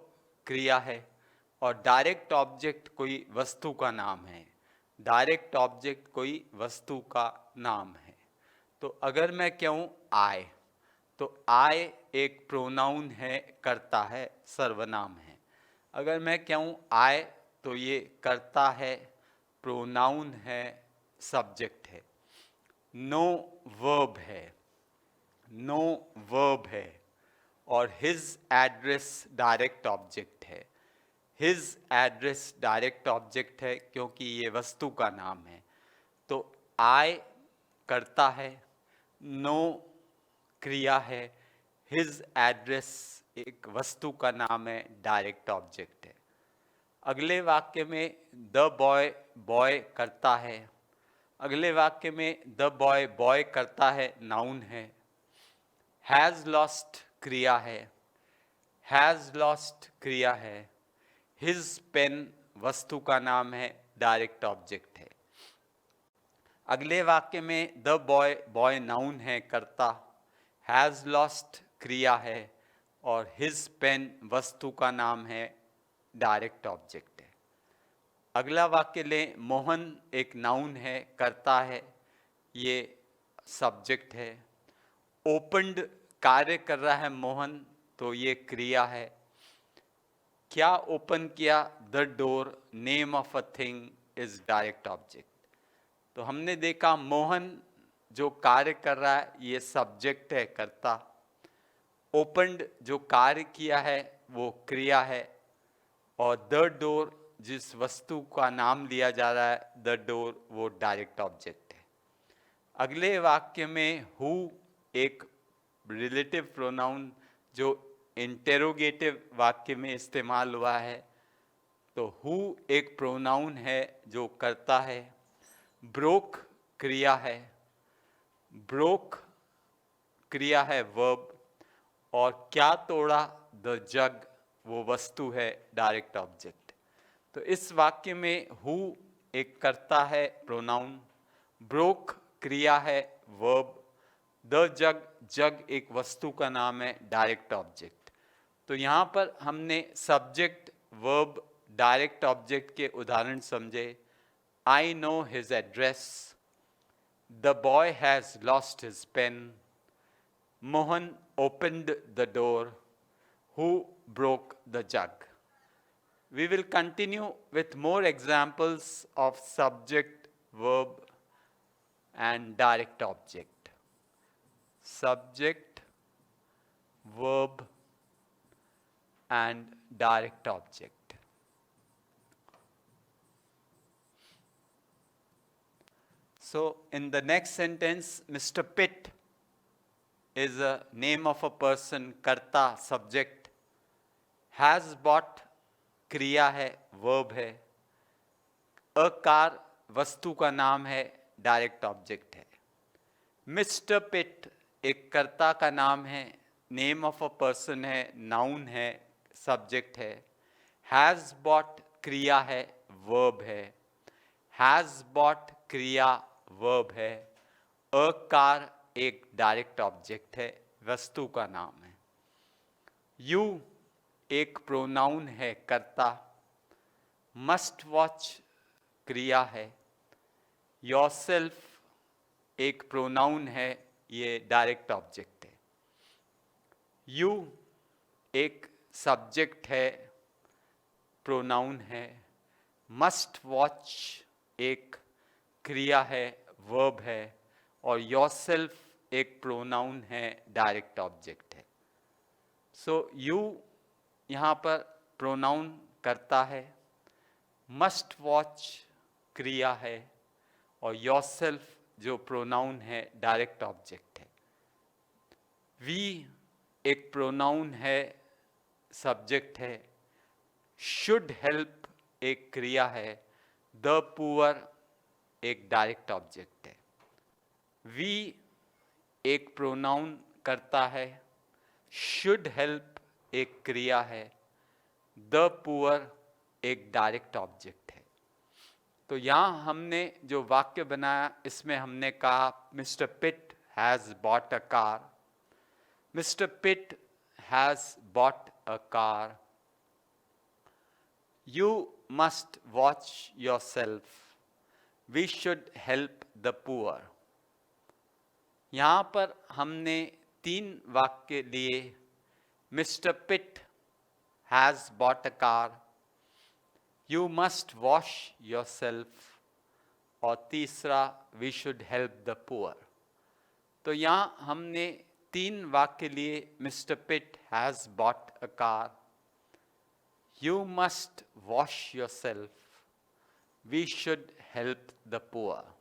क्रिया है और डायरेक्ट ऑब्जेक्ट कोई वस्तु का नाम है। डायरेक्ट ऑब्जेक्ट कोई वस्तु का नाम है। तो अगर मैं कहूँ आई, तो आई एक प्रोनाउन है, कर्ता है, सर्वनाम है। अगर मैं कहूँ आई तो ये कर्ता है, प्रोनाउन है, सब्जेक्ट है। नो वर्ब है, नो वर्ब है, और हिज एड्रेस डायरेक्ट ऑब्जेक्ट है। हिज एड्रेस डायरेक्ट ऑब्जेक्ट है क्योंकि ये वस्तु का नाम है। तो आई कर्ता है, नो क्रिया है, हिज एड्रेस एक वस्तु का नाम है, डायरेक्ट ऑब्जेक्ट है। अगले वाक्य में द बॉय, बॉय करता है। अगले वाक्य में द बॉय, बॉय करता है, नाउन है। हैज़ लॉस्ट क्रिया है, हैज़ लॉस्ट क्रिया है। हिज पेन वस्तु का नाम है, डायरेक्ट ऑब्जेक्ट है। अगले वाक्य में द बॉय, बॉय नाउन है, कर्ता। हैज़ लॉस्ट क्रिया है और हिज पेन वस्तु का नाम है, डायरेक्ट ऑब्जेक्ट है। अगला वाक्य लें, मोहन एक नाउन है, कर्ता है, ये सब्जेक्ट है। ओपन्ड कार्य कर रहा है मोहन, तो ये क्रिया है। क्या ओपन किया? The door, name of a thing is direct object. तो हमने देखा मोहन जो कार्य कर रहा है ये सब्जेक्ट है, कर्ता। ओपन्ड जो कार्य किया है वो क्रिया है, और द डोर जिस वस्तु का नाम लिया जा रहा है, द डोर, वो डायरेक्ट ऑब्जेक्ट है। अगले वाक्य में हु एक रिलेटिव प्रोनाउन जो इंटेरोगेटिव वाक्य में इस्तेमाल हुआ है, तो हु एक प्रोनाउन है जो करता है। ब्रोक क्रिया है, ब्रोक क्रिया है, वर्ब। और क्या तोड़ा? द जग, वो वस्तु है, डायरेक्ट ऑब्जेक्ट। तो इस वाक्य में हु एक कर्ता है, प्रोनाउन, ब्रोक क्रिया है, वर्ब, द जग, जग एक वस्तु का नाम है, डायरेक्ट ऑब्जेक्ट। तो यहाँ पर हमने सब्जेक्ट, वर्ब, डायरेक्ट ऑब्जेक्ट के उदाहरण समझे। I know his address, the boy has lost his pen, Mohan opened the door, who broke the jug. We will continue with more examples of subject, verb and direct object. Subject, verb and direct object. So in the next sentence, Mr. Pitt is a name of a person, कर्ता सब्जेक्ट, हैज बॉट क्रिया है, वर्ब है, अ कार वस्तु का नाम है, डायरेक्ट ऑब्जेक्ट है। मिस्टर पिट एक कर्ता का नाम है, नेम ऑफ अ पर्सन है, नाउन है, सब्जेक्ट है। हैज बॉट क्रिया है, वर्ब है, हैज बॉट क्रिया वर्ब है। अ कार एक डायरेक्ट ऑब्जेक्ट है, वस्तु का नाम है। यू एक प्रोनाउन है, कर्ता। मस्ट वॉच क्रिया है। योरसेल्फ एक प्रोनाउन है, ये डायरेक्ट ऑब्जेक्ट है। यू एक सब्जेक्ट है, प्रोनाउन है। मस्ट वॉच एक क्रिया है, वर्ब है, और योरसेल्फ एक प्रोनाउन है, डायरेक्ट ऑब्जेक्ट है। सो यू यहाँ पर प्रोनाउन करता है, मस्ट वॉच क्रिया है, और योरसेल्फ जो प्रोनाउन है, डायरेक्ट ऑब्जेक्ट है। वी एक प्रोनाउन है, सब्जेक्ट है। शुड हेल्प एक क्रिया है। द पुअर एक डायरेक्ट ऑब्जेक्ट है। वी एक प्रोनाउन करता है। शुड हेल्प एक क्रिया है। द पुअर एक डायरेक्ट ऑब्जेक्ट है। तो यहाँ हमने जो वाक्य बनाया, इसमें हमने कहा mister Pitt has bought a car. Mister Pitt has bought a car. You must watch yourself. We should help the poor. यहाँ पर हमने 3 वाक्य लिए। Mister Pitt has bought a car, you must wash yourself, और तीसरा we should help the poor. तो यहाँ हमने 3 वाक्य लिए। Mister Pitt has bought a car, you must wash yourself, we should help the poor.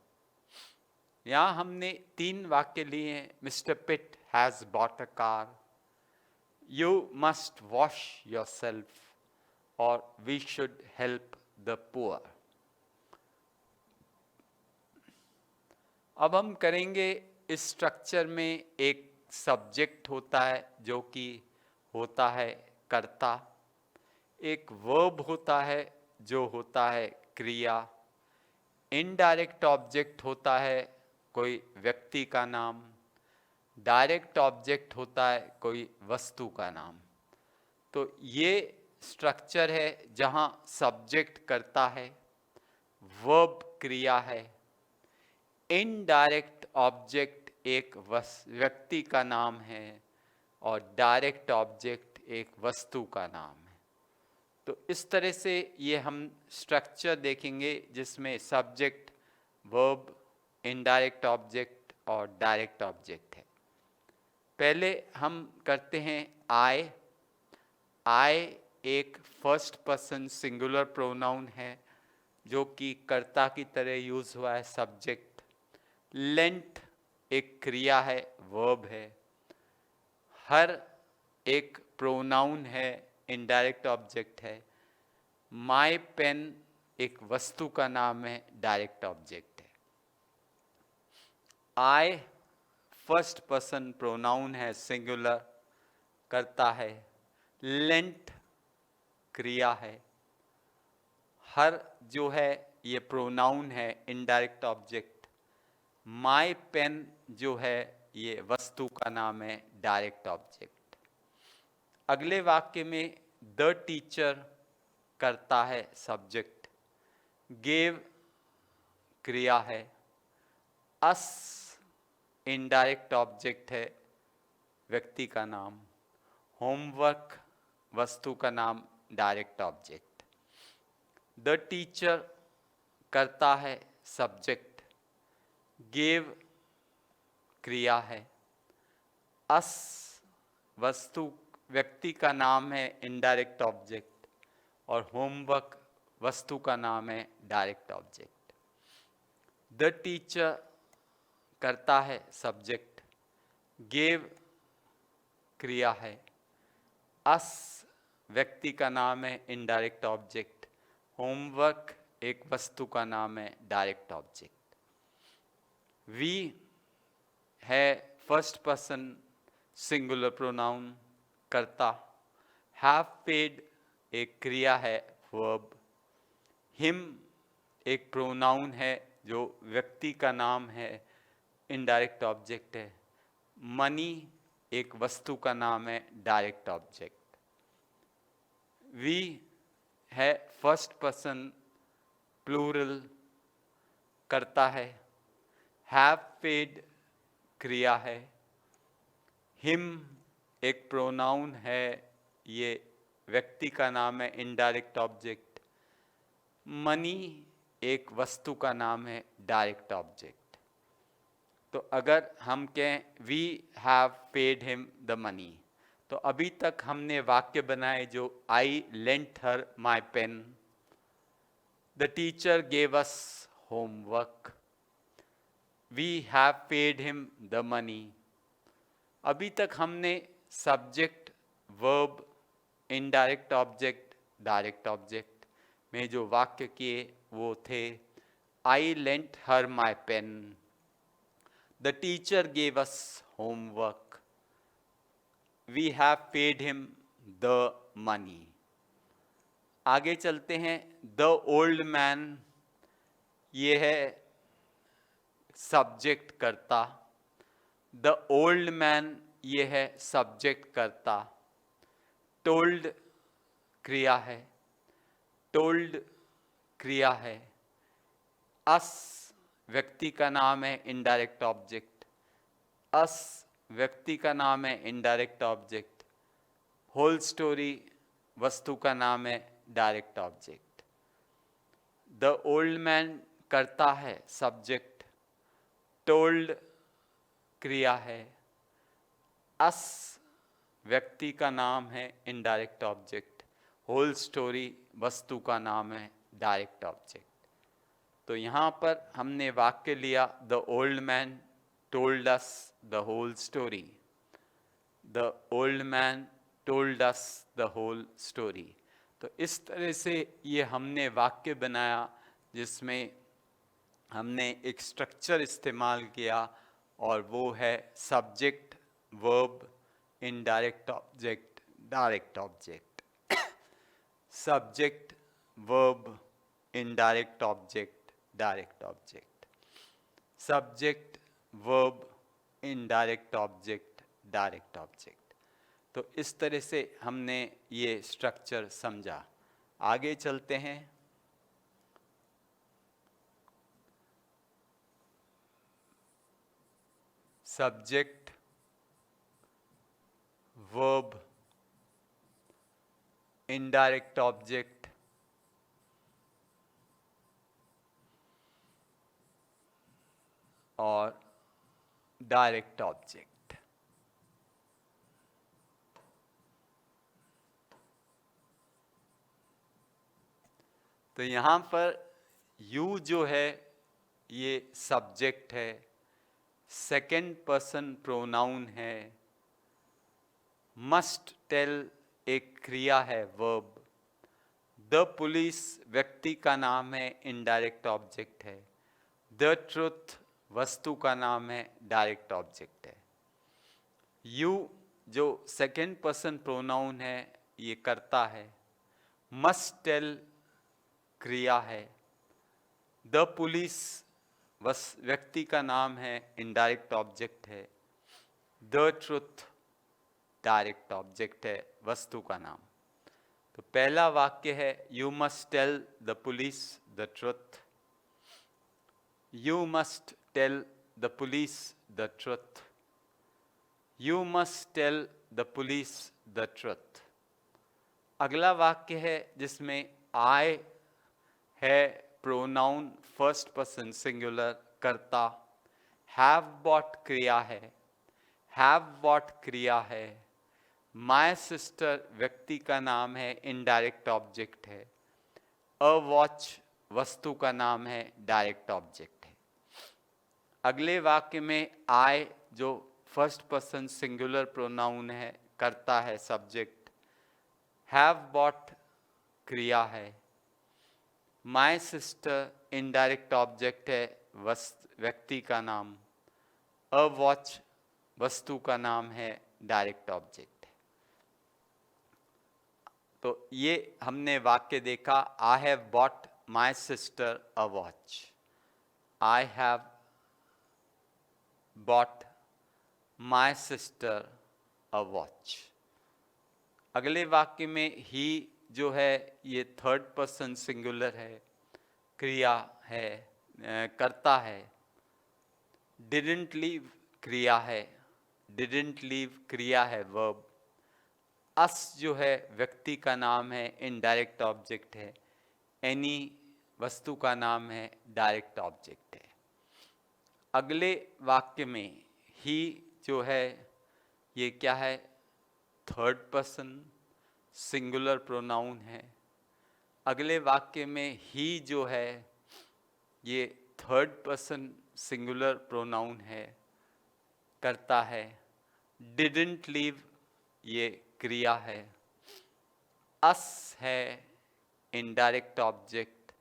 यहाँ हमने 3 वाक्य लिए हैं। Mister Pitt has bought a car, you must wash yourself, और we should help the poor. अब हम करेंगे, इस स्ट्रक्चर में एक सब्जेक्ट होता है जो कि होता है कर्ता, एक वर्ब होता है जो होता है क्रिया, इनडायरेक्ट ऑब्जेक्ट होता है कोई व्यक्ति का नाम, डायरेक्ट ऑब्जेक्ट होता है कोई वस्तु का नाम। तो ये स्ट्रक्चर है जहां सब्जेक्ट करता है, वर्ब क्रिया है, इनडायरेक्ट ऑब्जेक्ट एक व्यक्ति का नाम है और डायरेक्ट ऑब्जेक्ट एक वस्तु का नाम है। तो इस तरह से ये हम स्ट्रक्चर देखेंगे जिसमें सब्जेक्ट, वर्ब, इनडायरेक्ट ऑब्जेक्ट और डायरेक्ट ऑब्जेक्ट है। पहले हम करते हैं आई। आई एक फर्स्ट पर्सन सिंगुलर प्रोनाउन है जो कि कर्ता की तरह यूज हुआ है, सब्जेक्ट। लेंट एक क्रिया है, वर्ब है। हर एक प्रोनाउन है, इनडायरेक्ट ऑब्जेक्ट है। माय पेन एक वस्तु का नाम है, डायरेक्ट ऑब्जेक्ट है। आई फर्स्ट पर्सन प्रोनाउन है, सिंगुलर, करता है। लेंट क्रिया है। हर जो है ये प्रोनाउन है, इनडायरेक्ट ऑब्जेक्ट। माय पेन जो है ये वस्तु का नाम है, डायरेक्ट ऑब्जेक्ट। अगले वाक्य में द टीचर करता है, सब्जेक्ट। गेव क्रिया है। अस इनडायरेक्ट ऑब्जेक्ट है, व्यक्ति का नाम। होमवर्क वस्तु का नाम, डायरेक्ट ऑब्जेक्ट। द टीचर करता है, सब्जेक्ट। गेव क्रिया है। अस वस्तु व्यक्ति का नाम है, इनडायरेक्ट ऑब्जेक्ट। और होमवर्क वस्तु का नाम है, डायरेक्ट ऑब्जेक्ट। द टीचर करता है, सब्जेक्ट। गेव क्रिया है। अस व्यक्ति का नाम है, इनडायरेक्ट ऑब्जेक्ट। होमवर्क एक वस्तु का नाम है, डायरेक्ट ऑब्जेक्ट। वी है फर्स्ट पर्सन सिंगुलर प्रोनाउन, करता। हैव पेड एक क्रिया है, वर्ब। हिम एक प्रोनाउन है जो व्यक्ति का नाम है, इनडायरेक्ट ऑब्जेक्ट है। मनी एक वस्तु का नाम है, डायरेक्ट ऑब्जेक्ट। वी है फर्स्ट पर्सन प्लूरल, करता है। हैव पेड क्रिया है। हिम एक प्रोनाउन है, ये व्यक्ति का नाम है, इनडायरेक्ट ऑब्जेक्ट। मनी एक वस्तु का नाम है, डायरेक्ट ऑब्जेक्ट। तो अगर हम कहें we have paid him the money, तो अभी तक हमने वाक्य बनाए जो I lent her my pen, the teacher gave us homework, we have paid him the money. अभी तक हमने subject, verb, indirect object, direct object में जो वाक्य किए वो थे I lent her my pen, the teacher gave us homework, we have paid him the money. आगे चलते हैं। द ओल्ड मैन, ये है सब्जेक्ट करता। द ओल्ड मैन ये है सब्जेक्ट करता। टोल्ड क्रिया है। टोल्ड क्रिया है। अस व्यक्ति का नाम है, इनडायरेक्ट ऑब्जेक्ट। अस व्यक्ति का नाम है, इनडायरेक्ट ऑब्जेक्ट। होल स्टोरी वस्तु का नाम है, direct object. The old man करता है, सब्जेक्ट। टोल्ड क्रिया है। अस व्यक्ति का नाम है, इनडायरेक्ट ऑब्जेक्ट। होल स्टोरी वस्तु का नाम है, डायरेक्ट ऑब्जेक्ट। तो यहाँ पर हमने वाक्य लिया the old man told us the whole story. The old man told us the whole story. तो इस तरह से ये हमने वाक्य बनाया जिसमें हमने एक स्ट्रक्चर इस्तेमाल किया और वो है subject, verb, indirect object, direct object. Subject, verb, indirect object, direct object. Subject, verb, indirect object, direct object. तो इस तरह से हमने ये स्ट्रक्चर समझा। आगे चलते हैं। सब्जेक्ट, वर्ब, इनडायरेक्ट ऑब्जेक्ट और डायरेक्ट ऑब्जेक्ट। तो यहाँ पर यू जो है ये सब्जेक्ट है, सेकेंड पर्सन प्रोनाउन है, मस्ट टेल एक क्रिया है, वर्ब। द पुलिस व्यक्ति का नाम है, इनडायरेक्ट ऑब्जेक्ट है। द ट्रुथ वस्तु का नाम है, डायरेक्ट ऑब्जेक्ट है। यू जो सेकेंड पर्सन प्रोनाउन है ये करता है। मस्ट टेल क्रिया है। द पुलिस व्यक्ति का नाम है, इनडायरेक्ट ऑब्जेक्ट है। द ट्रुथ डायरेक्ट ऑब्जेक्ट है, वस्तु का नाम। तो पहला वाक्य है you must tell the police the truth. You must tell the police the truth. You must tell the police the truth. अगला वाक्य है जिसमें आई है प्रोनाउन फर्स्ट पर्सन सिंगुलर, कर्ता। हैव बॉट क्रिया है। हैव बॉट क्रिया है। माय सिस्टर व्यक्ति का नाम है, इनडायरेक्ट ऑब्जेक्ट है। अ वॉच वस्तु का नाम है, डायरेक्ट ऑब्जेक्ट है। अगले वाक्य में आई जो फर्स्ट पर्सन सिंगुलर प्रोनाउन है, कर्ता है, सब्जेक्ट। हैव बॉट क्रिया है। माय सिस्टर इनडायरेक्ट ऑब्जेक्ट है, व्यक्ति का नाम। अ वॉच वस्तु का नाम है, डायरेक्ट ऑब्जेक्ट है। तो ये हमने वाक्य देखा, आई have bought my sister a watch. I have bought my sister a watch. अगले वाक्य में ही जो है ये थर्ड पर्सन सिंगुलर है, क्रिया है, करता है। डिडंट लीव क्रिया है। डिडंट लीव क्रिया है, वर्ब। अस जो है व्यक्ति का नाम है, इनडायरेक्ट ऑब्जेक्ट है। एनी वस्तु का नाम है, डायरेक्ट ऑब्जेक्ट है। अगले वाक्य में ही जो है ये क्या है, थर्ड पर्सन सिंगुलर प्रोनाउन है। अगले वाक्य में ही जो है ये थर्ड पर्सन सिंगुलर प्रोनाउन है, करता है। डिडंट लीव ये क्रिया है। अस है इनडायरेक्ट ऑब्जेक्ट,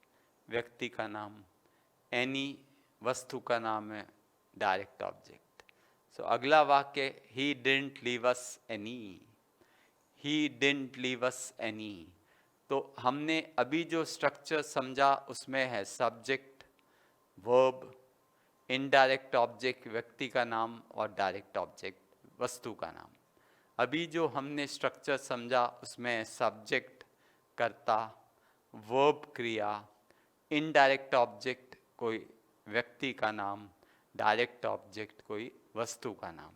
व्यक्ति का नाम। एनी वस्तु का नाम है, डायरेक्ट ऑब्जेक्ट। सो अगला वाक्य ही didn't leave us any. He didn't leave us any. तो हमने अभी जो स्ट्रक्चर समझा उसमें है सब्जेक्ट, वर्ब, इनडायरेक्ट ऑब्जेक्ट व्यक्ति का नाम और डायरेक्ट ऑब्जेक्ट वस्तु का नाम। अभी जो हमने स्ट्रक्चर समझा उसमें सब्जेक्ट कर्ता, वर्ब क्रिया, इनडायरेक्ट ऑब्जेक्ट कोई व्यक्ति का नाम, डायरेक्ट ऑब्जेक्ट कोई वस्तु का नाम।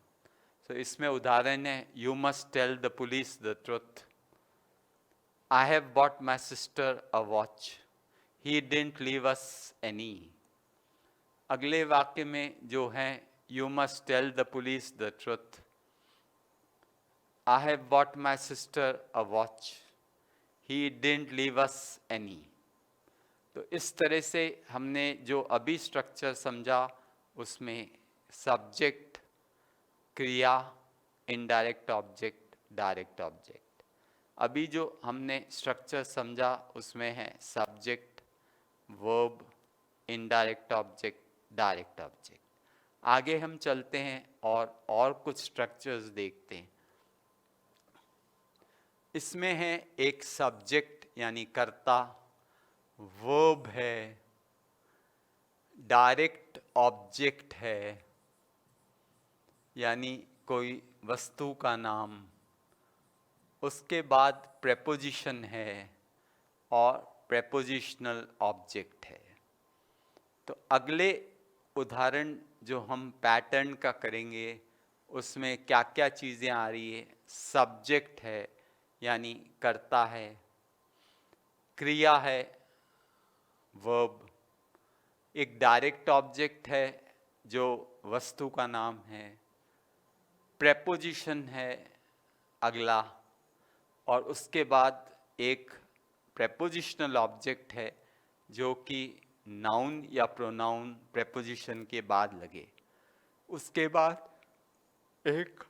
तो इसमें उदाहरण है you must tell the police the truth. I have bought my sister a watch. He didn't leave us any. अगले वाक्य में जो है you must tell the police the truth. I have bought my sister a watch. He didn't leave us any. तो इस तरह से हमने जो अभी स्ट्रक्चर समझा उसमें सब्जेक्ट, क्रिया, इनडायरेक्ट ऑब्जेक्ट, डायरेक्ट ऑब्जेक्ट। अभी जो हमने स्ट्रक्चर समझा उसमें है subject, verb, indirect object, direct object. आगे हम चलते हैं और कुछ स्ट्रक्चर्स देखते हैं। इसमें है एक सब्जेक्ट यानी कर्ता, वर्ब है, डायरेक्ट ऑब्जेक्ट है, यानी कोई वस्तु का नाम, उसके बाद प्रेपोजिशन है और प्रेपोजिशनल ऑब्जेक्ट है। तो अगले उदाहरण जो हम पैटर्न का करेंगे उसमें क्या क्या चीज़ें आ रही है। सब्जेक्ट है यानी कर्ता है, क्रिया है वर्ब, एक डायरेक्ट ऑब्जेक्ट है जो वस्तु का नाम है, प्रेपोजिशन है अगला, और उसके बाद एक प्रेपोजिशनल ऑब्जेक्ट है जो कि नाउन या प्रोनाउन प्रेपोजिशन के बाद लगे। उसके बाद एक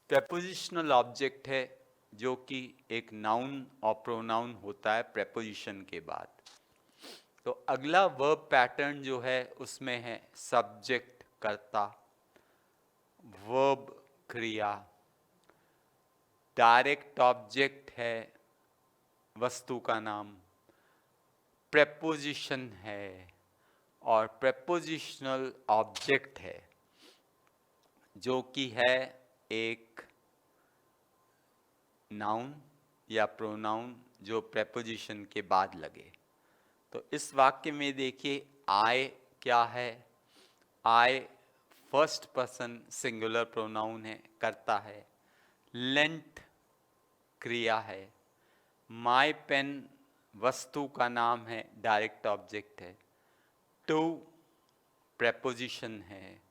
प्रेपोजिशनल ऑब्जेक्ट है जो कि एक नाउन और प्रोनाउन होता है प्रेपोजिशन के बाद। तो अगला वर्ब पैटर्न जो है उसमें है सब्जेक्ट कर्ता, वर्ब क्रिया, डायरेक्ट ऑब्जेक्ट है वस्तु का नाम, प्रेपोजिशन है और प्रेपोजिशनल ऑब्जेक्ट है जो कि है एक नाउन या प्रोनाउन जो प्रेपोजिशन के बाद लगे। तो इस वाक्य में देखिए आई क्या है, आई फर्स्ट पर्सन सिंगुलर प्रोनाउन है, करता है, लेंट क्रिया है, माई पेन वस्तु का नाम है, डायरेक्ट ऑब्जेक्ट है, टू प्रेपोजिशन है,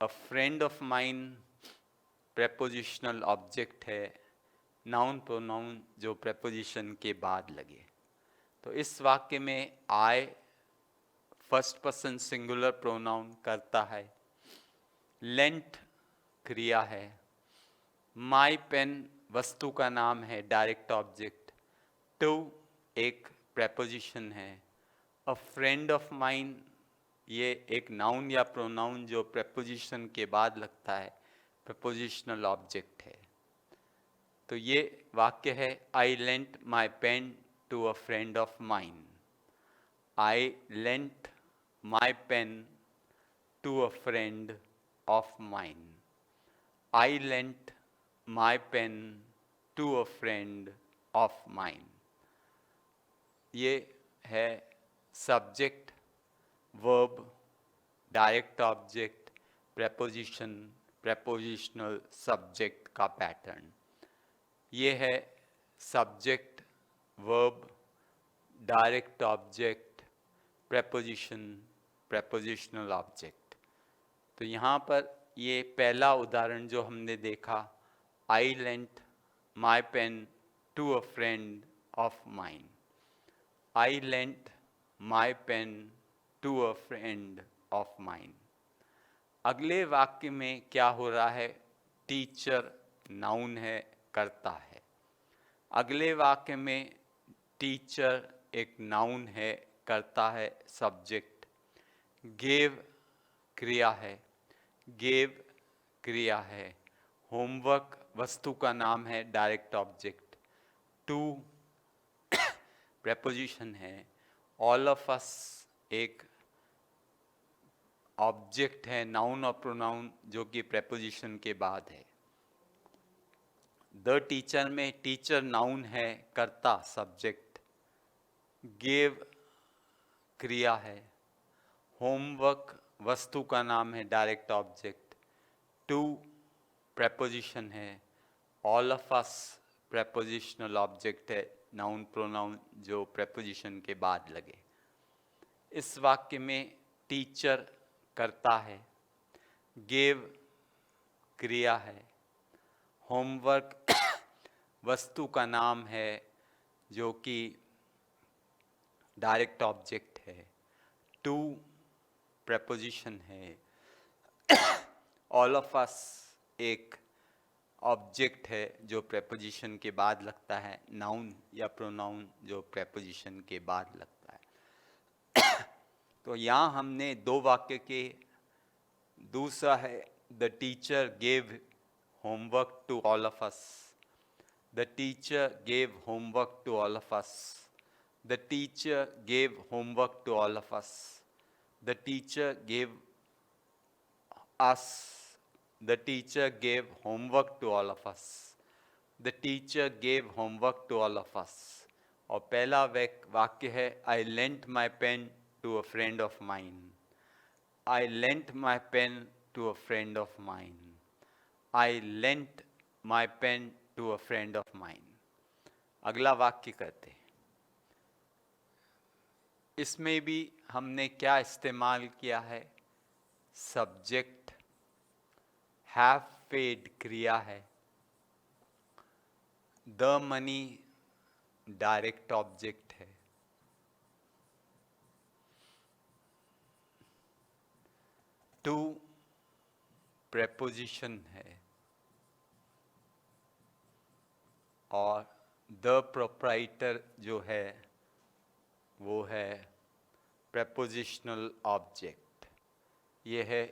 अ friend of mine prepositional object है, नाउन प्रोनाउन जो प्रेपोजिशन के बाद लगे। तो इस वाक्य में I first person singular pronoun करता है, लेंट क्रिया है, माई पेन वस्तु का नाम है, डायरेक्ट ऑब्जेक्ट, टू एक प्रेपोजिशन है, अ फ्रेंड ऑफ माइन ये एक नाउन या प्रोनाउन जो प्रेपोजिशन के बाद लगता है, प्रेपोजिशनल ऑब्जेक्ट है। तो ये वाक्य है I lent my pen to a friend of mine, I lent my pen to a friend of mine, I lent my pen to a friend of mine. ये है subject, verb, direct object, preposition, prepositional subject का पैटर्न। ये है subject, verb, direct object, preposition, prepositional object. तो यहाँ पर ये पहला उदाहरण जो हमने देखा, I lent my pen to a friend of mine, I lent my pen to a friend of mine. अगले वाक्य में क्या हो रहा है, टीचर नाउन है, करता है। अगले वाक्य में टीचर एक नाउन है, करता है, सब्जेक्ट, गेव क्रिया है, गेव क्रिया है, होमवर्क वस्तु का नाम है, डायरेक्ट ऑब्जेक्ट, टू प्रेपोजिशन है, ऑल ऑफ अस एक ऑब्जेक्ट है, नाउन और प्रोनाउन जो कि प्रेपोजिशन के बाद है। द टीचर में टीचर नाउन है, कर्ता सब्जेक्ट, गेव क्रिया है, होमवर्क वस्तु का नाम है, डायरेक्ट ऑब्जेक्ट, टू प्रेपोजिशन है, all of us prepositional object है, नाउन प्रोनाउन जो प्रेपोजिशन के बाद लगे। इस वाक्य में टीचर करता है, गेव क्रिया है, होमवर्क वस्तु का नाम है जो कि डायरेक्ट ऑब्जेक्ट है, टू प्रेपोजिशन है, ऑल ऑफ अस एक ऑब्जेक्ट है जो प्रेपोजिशन के बाद लगता है, नाउन या प्रोनाउन जो प्रेपोजिशन के बाद लगता है। तो यहाँ हमने दो वाक्य के, दूसरा है the teacher gave homework to all of us, the teacher gave homework to all of us, the teacher gave homework to all of us, the teacher gave us, the teacher gave homework to all of us. The teacher gave homework to all of us. और पहला वाक्य है I lent my pen to a friend of mine. I lent my pen to a friend of mine. I lent my pen to a friend of mine. अगला वाक्य करते हैं. इसमें भी हमने क्या इस्तेमाल किया है? सब्जेक्ट, हैव पेड क्रिया है, द मनी डायरेक्ट ऑब्जेक्ट है, टू प्रेपोजिशन है और द प्रोप्राइटर जो है वो है प्रेपोजिशनल ऑब्जेक्ट. ये है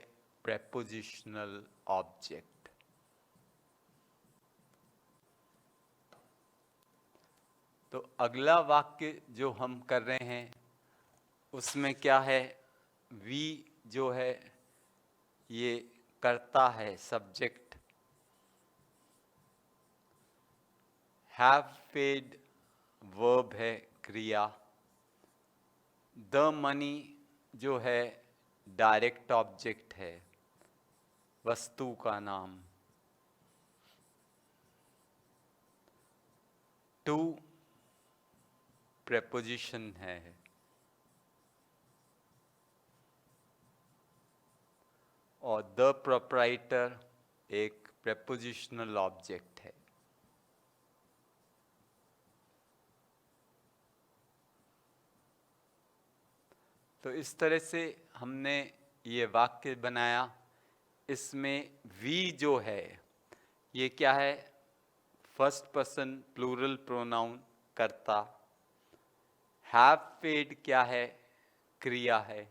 प्रेपोजिशनल ऑब्जेक्ट. तो अगला वाक्य जो हम कर रहे हैं उसमें क्या है? वी जो है ये करता है सब्जेक्ट, हैव पेड वर्ब है क्रिया, द मनी जो है डायरेक्ट ऑब्जेक्ट है वस्तु का नाम, टू प्रेपोजिशन है और द प्रोप्राइटर एक प्रेपोजिशनल ऑब्जेक्ट है. तो इस तरह से हमने ये वाक्य बनाया. इसमें वी जो है ये क्या है? फर्स्ट पर्सन प्लूरल प्रोनाउन कर्ता. हैव पेड क्या है? क्रिया है.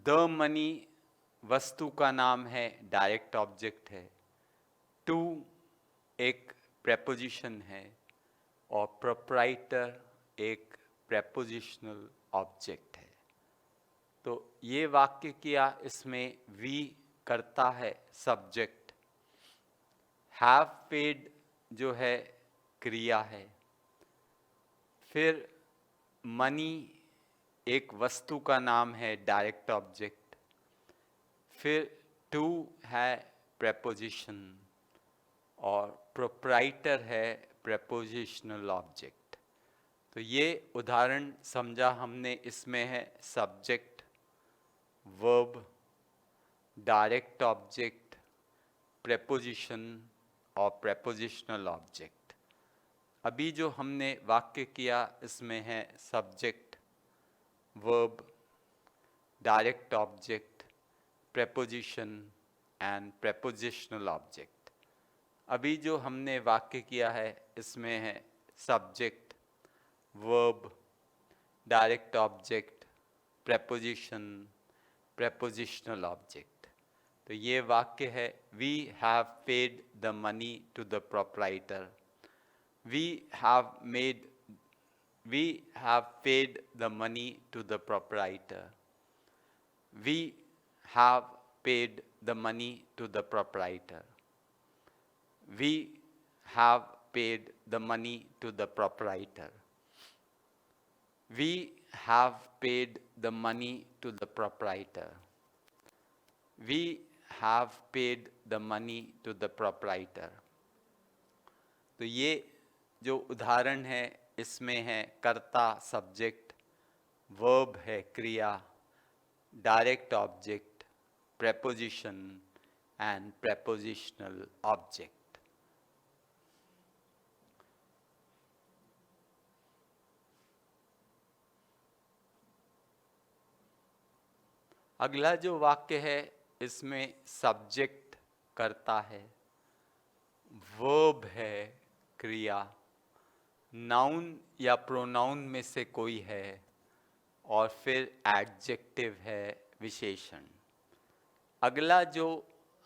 द मनी वस्तु का नाम है, डायरेक्ट ऑब्जेक्ट है. टू एक प्रेपोजिशन है और प्रोप्राइटर एक प्रेपोजिशनल ऑब्जेक्ट है. तो ये वाक्य किया, इसमें वी करता है सब्जेक्ट, हैव पेड जो है क्रिया है, फिर मनी एक वस्तु का नाम है, डायरेक्ट ऑब्जेक्ट, फिर टू है प्रेपोजिशन और प्रोप्राइटर है प्रेपोजिशनल ऑब्जेक्ट. तो ये उदाहरण समझा हमने. इसमें है subject, verb, direct object, preposition और प्रेपोजिशनल ऑब्जेक्ट. अभी जो हमने वाक्य किया इसमें है subject, verb, direct object, preposition and prepositional object. अभी जो हमने वाक्य किया है इसमें है subject, verb, direct object, preposition, prepositional object. तो ये वाक्य है we have paid the money to the proprietor. We have paid the money to the proprietor. We have paid the money to the proprietor. We have paid the money to the proprietor. We have paid the money to the proprietor. We have paid the money to the proprietor. तो ये जो उदाहरण है इसमें है कर्ता सब्जेक्ट, वर्ब है क्रिया, direct object, preposition and prepositional object. अगला जो वाक्य है इसमें सब्जेक्ट कर्ता है, वर्ब है क्रिया, नाउन या प्रोनाउन में से कोई है और फिर एडजेक्टिव है विशेषण. अगला जो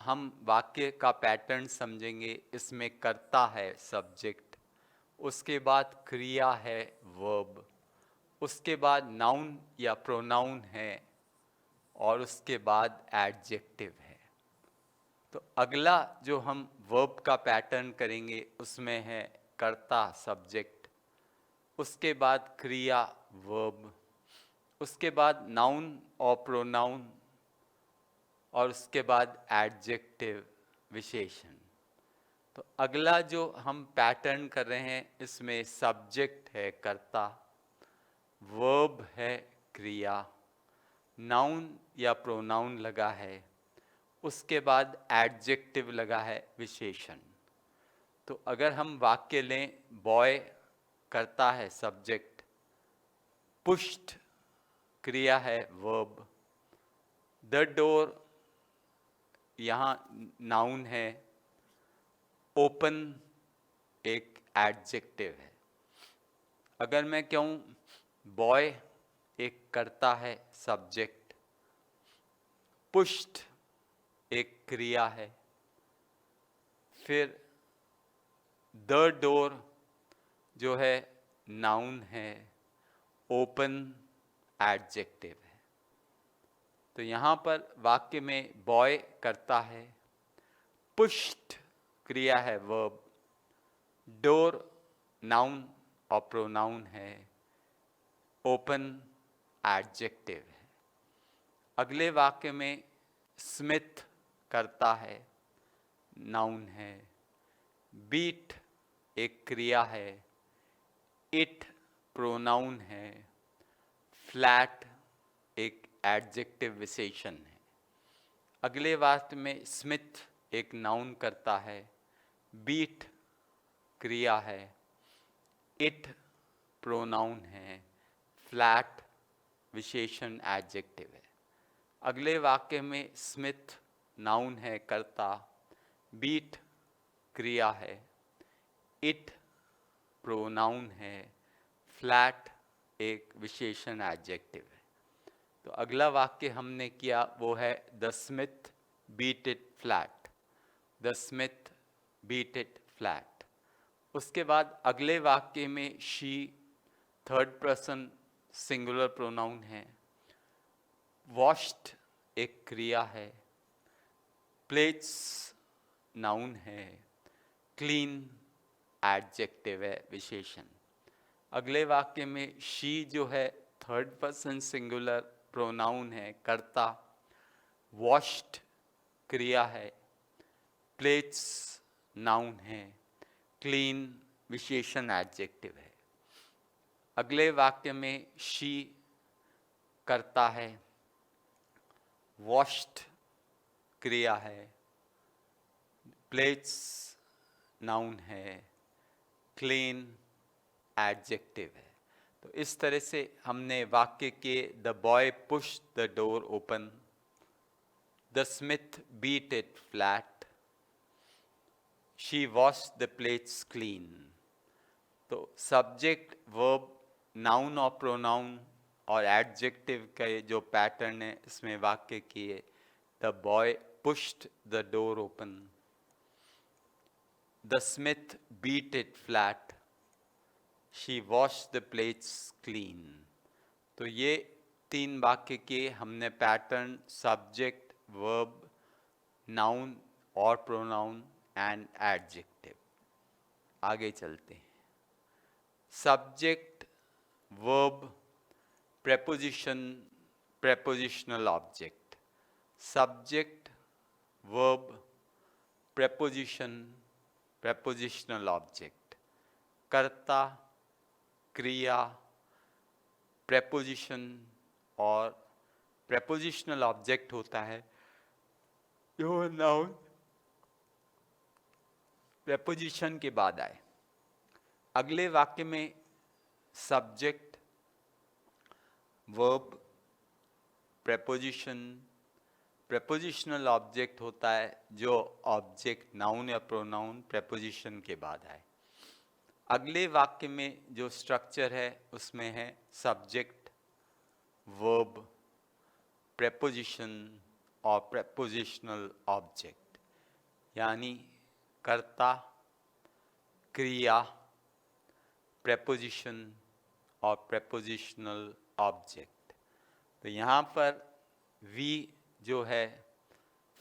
हम वाक्य का पैटर्न समझेंगे इसमें कर्ता है सब्जेक्ट, उसके बाद क्रिया है वर्ब, उसके बाद नाउन या प्रोनाउन है और उसके बाद एडजेक्टिव है। तो अगला जो हम वर्ब का पैटर्न करेंगे उसमें है कर्ता सब्जेक्ट, उसके बाद क्रिया वर्ब, उसके बाद नाउन और प्रोनाउन, और उसके बाद एडजेक्टिव विशेषण। तो अगला जो हम पैटर्न कर रहे हैं इसमें सब्जेक्ट है कर्ता, वर्ब है क्रिया, नाउन या प्रोनाउन लगा है, उसके बाद एडजेक्टिव लगा है विशेषण। तो अगर हम वाक्य लें, बॉय करता है सब्जेक्ट, पुश्ड क्रिया है वर्ब, द डोर यहाँ नाउन है, ओपन एक एडजेक्टिव है। अगर मैं कहूँ बॉय एक करता है सब्जेक्ट, पुश्ड एक क्रिया है, फिर द डोर जो है नाउन है, ओपन एडजेक्टिव है। तो यहाँ पर वाक्य में बॉय करता है, पुश्ड क्रिया है वर्ब, डोर नाउन और प्रोनाउन है, ओपन एडजेक्टिव है। अगले वाक्य में स्मिथ करता है, नाउन है, बीट एक क्रिया है, इट प्रोनाउन है, फ्लैट एक एडजेक्टिव विशेषण है। अगले वाक्य में स्मिथ एक नाउन करता है, बीट क्रिया है, इट प्रोनाउन है, फ्लैट विशेषण एडजेक्टिव है। अगले वाक्य में स्मिथ नाउन है कर्ता, बीट क्रिया है, इट प्रोनाउन है, फ्लैट एक विशेषण एडजेक्टिव है। तो अगला वाक्य हमने किया वो है the smith beat it flat, the smith beat it flat. उसके बाद अगले वाक्य में she third person singular pronoun है, वॉश्ड एक क्रिया है, प्लेट्स नाउन है, क्लीन एडजेक्टिव है विशेषण। अगले वाक्य में शी जो है थर्ड पर्सन सिंगुलर प्रोनाउन है कर्ता, वॉश्ड क्रिया है, प्लेट्स नाउन है, क्लीन विशेषण एडजेक्टिव है। अगले वाक्य में शी करता है, वॉश्ड क्रिया है, प्लेट्स नाउन है, क्लीन एडजेक्टिव है। तो इस तरह से हमने वाक्य के the boy push the door open, the smith beat it flat, she washed the plates clean. तो सब्जेक्ट वर्ब नाउन और प्रोनाउन और एडजेक्टिव का जो पैटर्न है इसमें वाक्य किए the boy pushed the door open, the smith beat it flat, she washed the plates clean. तो ये तीन वाक्य के हमने पैटर्न सब्जेक्ट वर्ब नाउन और प्रोनाउन एंड एडजेक्टिव। आगे चलते हैं। Subject verb preposition prepositional object, subject verb preposition prepositional object, कर्ता क्रिया preposition और prepositional object होता है जो नाउन preposition के बाद आए। अगले वाक्य में subject verb preposition prepositional object होता है जो ऑब्जेक्ट नाउन या प्रोनाउन preposition के बाद आए। अगले वाक्य में जो स्ट्रक्चर है उसमें है सब्जेक्ट वर्ब preposition और prepositional object, यानी कर्ता क्रिया preposition और prepositional ऑब्जेक्ट। तो यहाँ पर वी जो है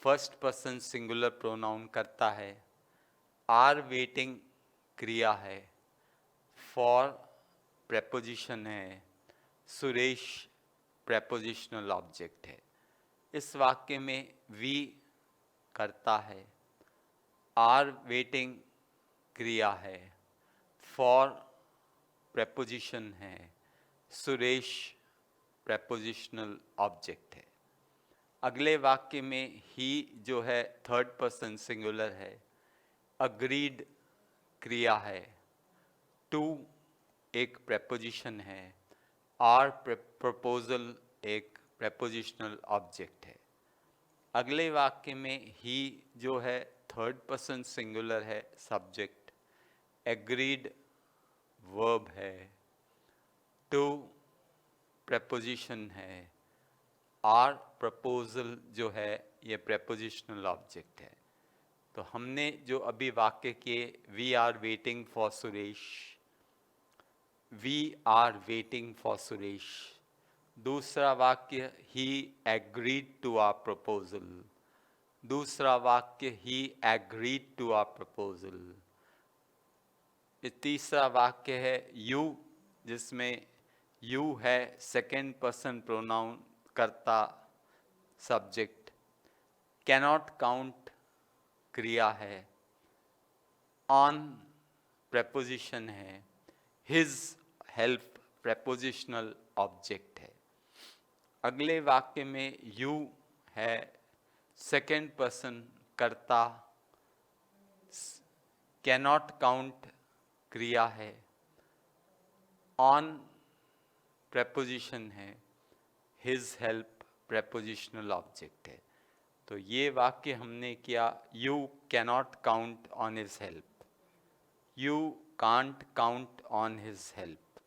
फर्स्ट पर्सन सिंगुलर प्रोनाउन करता है, आर वेटिंग क्रिया है, फॉर प्रेपोजिशन है, सुरेश प्रेपोजिशनल ऑब्जेक्ट है। इस वाक्य में वी करता है, आर वेटिंग क्रिया है, फॉर प्रेपोजिशन है, सुरेश प्रेपोजिशनल ऑब्जेक्ट है। अगले वाक्य में ही जो है थर्ड पर्सन सिंगुलर है, अग्रीड क्रिया है, टू एक प्रेपोजिशन है, आर प्रपोजल एक प्रेपोजिशनल ऑब्जेक्ट है। अगले वाक्य में ही जो है थर्ड पर्सन सिंगुलर है, सब्जेक्ट, एग्रीड वर्ब है, टू प्रेपोजिशन है, आर प्रपोजल जो है ये प्रेपोजिशनल ऑब्जेक्ट है। तो हमने जो अभी वाक्य किए, we are waiting for Suresh, we are waiting for Suresh. दूसरा वाक्य, he agreed to our proposal, दूसरा वाक्य, he agreed to our proposal. तीसरा वाक्य है यू, जिसमें यू है सेकेंड पर्सन प्रोनाउन कर्ता सब्जेक्ट, कैनॉट काउंट क्रिया है, ऑन प्रेपोजिशन है, हिज हेल्प प्रेपोजिशनल ऑब्जेक्ट है। अगले वाक्य में यू है सेकेंड पर्सन कर्ता, कैनॉट काउंट क्रिया है, ऑन प्रेपोजिशन है, हिज हेल्प प्रेपोजिशनल ऑब्जेक्ट है। तो ये वाक्य हमने किया, you cannot count on his help, you can't count on his help.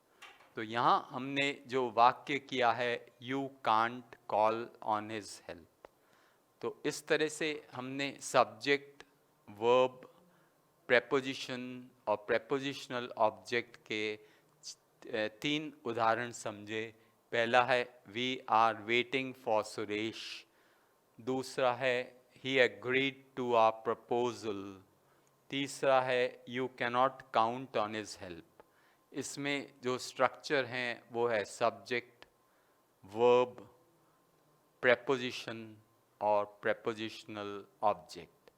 तो यहाँ हमने जो वाक्य किया है, you can't call on his help. तो इस तरह से हमने सब्जेक्ट, वर्ब, प्रेपोजिशन और प्रेपोजिशनल ऑब्जेक्ट के 3 उदाहरण समझे। पहला है we are waiting for Suresh, दूसरा है he agreed to our proposal, तीसरा है you cannot count on his help. इसमें जो स्ट्रक्चर हैं वो है सब्जेक्ट, वर्ब, प्रेपोजिशन और प्रेपोजिशनल ऑब्जेक्ट।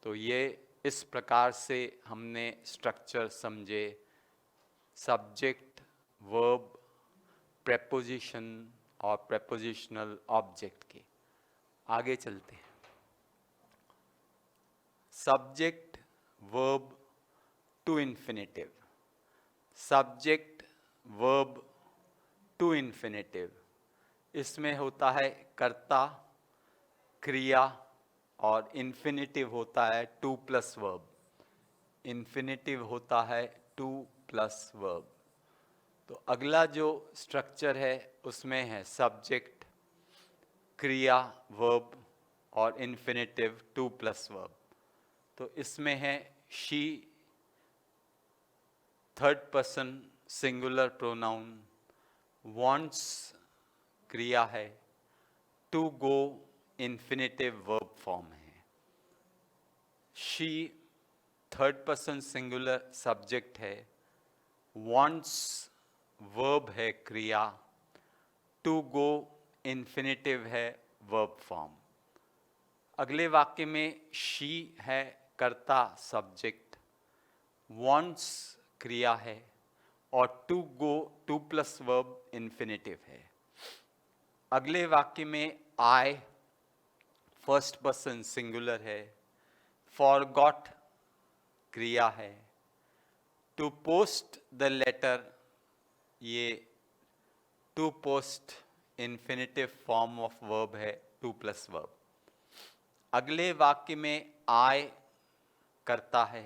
तो ये इस प्रकार से हमने स्ट्रक्चर समझे, सब्जेक्ट, वर्ब, प्रेपोजिशन और प्रेपोजिशनल ऑब्जेक्ट के। आगे चलते हैं। Subject, verb to infinitive, subject, verb to infinitive. इसमें होता है कर्ता, क्रिया और इन्फिनेटिव होता है टू प्लस वर्ब। इन्फिनेटिव होता है टू प्लस वर्ब। तो अगला जो स्ट्रक्चर है उसमें है सब्जेक्ट, क्रिया, वर्ब और इन्फिनेटिव टू प्लस वर्ब। तो इसमें है she, third person singular pronoun, wants क्रिया है, to go infinitive verb form है। She third person singular subject है, वांट्स वर्ब है क्रिया, टू गो इन्फिनेटिव है वर्ब फॉर्म। अगले वाक्य में शी है कर्ता सब्जेक्ट, वांट्स क्रिया है और to go to plus verb infinitive है। अगले वाक्य में आई फर्स्ट पर्सन सिंगुलर है, फॉरगॉट क्रिया है, टू पोस्ट द लेटर, ये to post infinitive form of verb है, टू प्लस वर्ब। अगले वाक्य में आई करता है,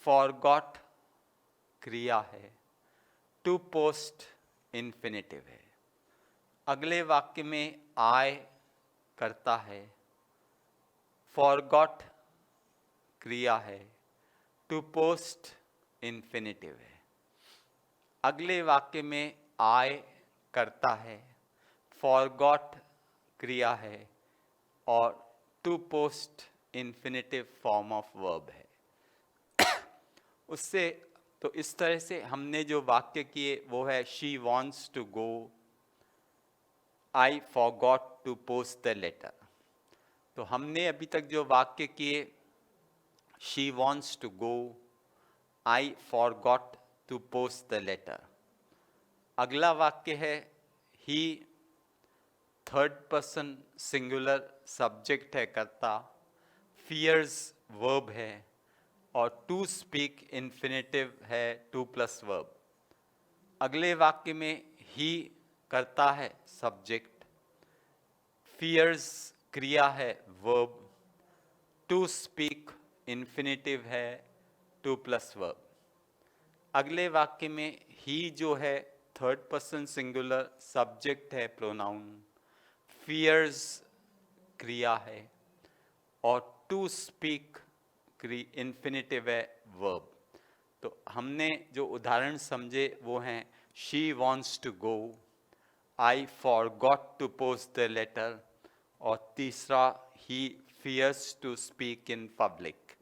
फॉरगॉट क्रिया है, टू पोस्ट इन्फिनेटिव है। अगले वाक्य में आई करता है, फॉरगॉट क्रिया है, टू पोस्ट इन्फिनेटिव है। अगले वाक्य में आई करता है, फॉरगॉट क्रिया है और to post infinitive form of verb है। उससे तो इस तरह से हमने जो वाक्य किए वो है she wants to go, I forgot to post the letter. तो हमने अभी तक जो वाक्य किए she wants to go, I forgot to post the letter. अगला वाक्य है he, third person singular subject है कर्ता, फियर्स वर्ब है और टू स्पीक इन्फिनेटिव है टू प्लस वर्ब। अगले वाक्य में ही करता है सब्जेक्ट, फियर्स क्रिया है वर्ब, टू स्पीक इन्फिनेटिव है टू प्लस वर्ब। अगले वाक्य में ही जो है थर्ड पर्सन सिंगुलर सब्जेक्ट है प्रोनाउन, फियर्स क्रिया है और टू स्पीक इन्फिनेटिव है वर्ब। तो हमने जो उदाहरण समझे वो हैं she wants to go, I forgot to post the letter और तीसरा he fears to speak in public,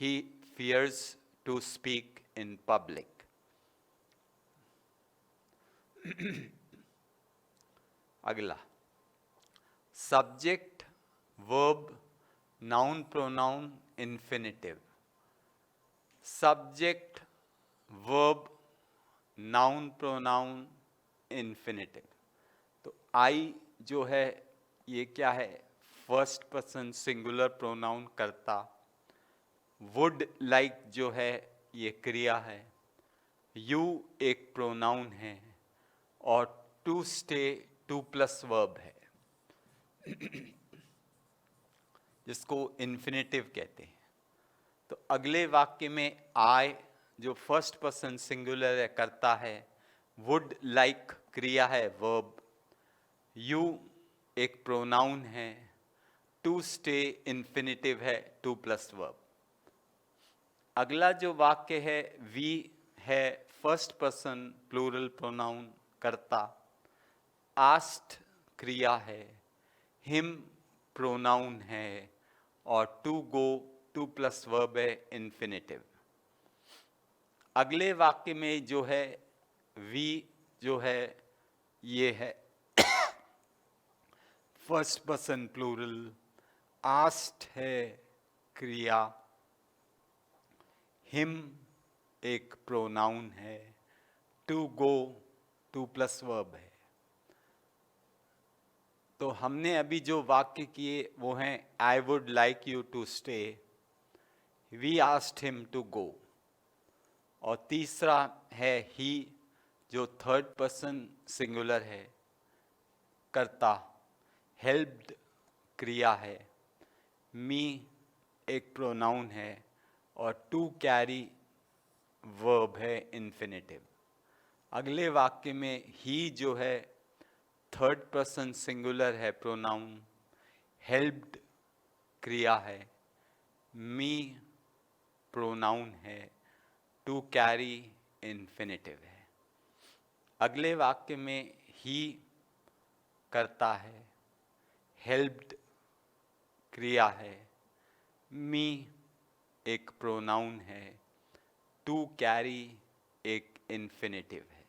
he fears to speak in public. अगला subject verb noun pronoun infinitive. Subject verb noun pronoun infinitive. तो आई जो है ये क्या है, फर्स्ट पर्सन सिंगुलर प्रोनाउन कर्ता, वुड लाइक जो है ये क्रिया है, यू एक प्रोनाउन है और to stay to plus verb है जिसको इन्फिनेटिव कहते हैं। तो अगले वाक्य में आई जो फर्स्ट पर्सन सिंगुलर है करता है, वुड लाइक क्रिया है वर्ब, यू एक प्रोनाउन है, टू स्टे इन्फिनेटिव है टू प्लस वर्ब। अगला जो वाक्य है वी है फर्स्ट पर्सन प्लूरल प्रोनाउन कर्ता, आस्ट क्रिया है, हिम प्रोनाउन है और to go to plus verb है इन्फिनेटिव। अगले वाक्य में जो है वी जो है ये है फर्स्ट पर्सन प्लूरल, आस्ट है क्रिया, हिम एक प्रोनाउन है, to go to plus verb है। तो हमने अभी जो वाक्य किए वो हैं I would like you to stay, we asked him to go और तीसरा है ही जो थर्ड पर्सन सिंगुलर है कर्ता, हेल्प्ड क्रिया है, मी एक प्रोनाउन है और टू कैरी वर्ब है इन्फिनेटिव। अगले वाक्य में ही जो है थर्ड पर्सन सिंगुलर है प्रोनाउन, हेल्प्ड क्रिया है, मी प्रोनाउन है, टू कैरी इन्फिनेटिव है। अगले वाक्य में ही करता है, हेल्प्ड क्रिया है, मी एक प्रोनाउन है, टू कैरी एक इन्फिनेटिव है।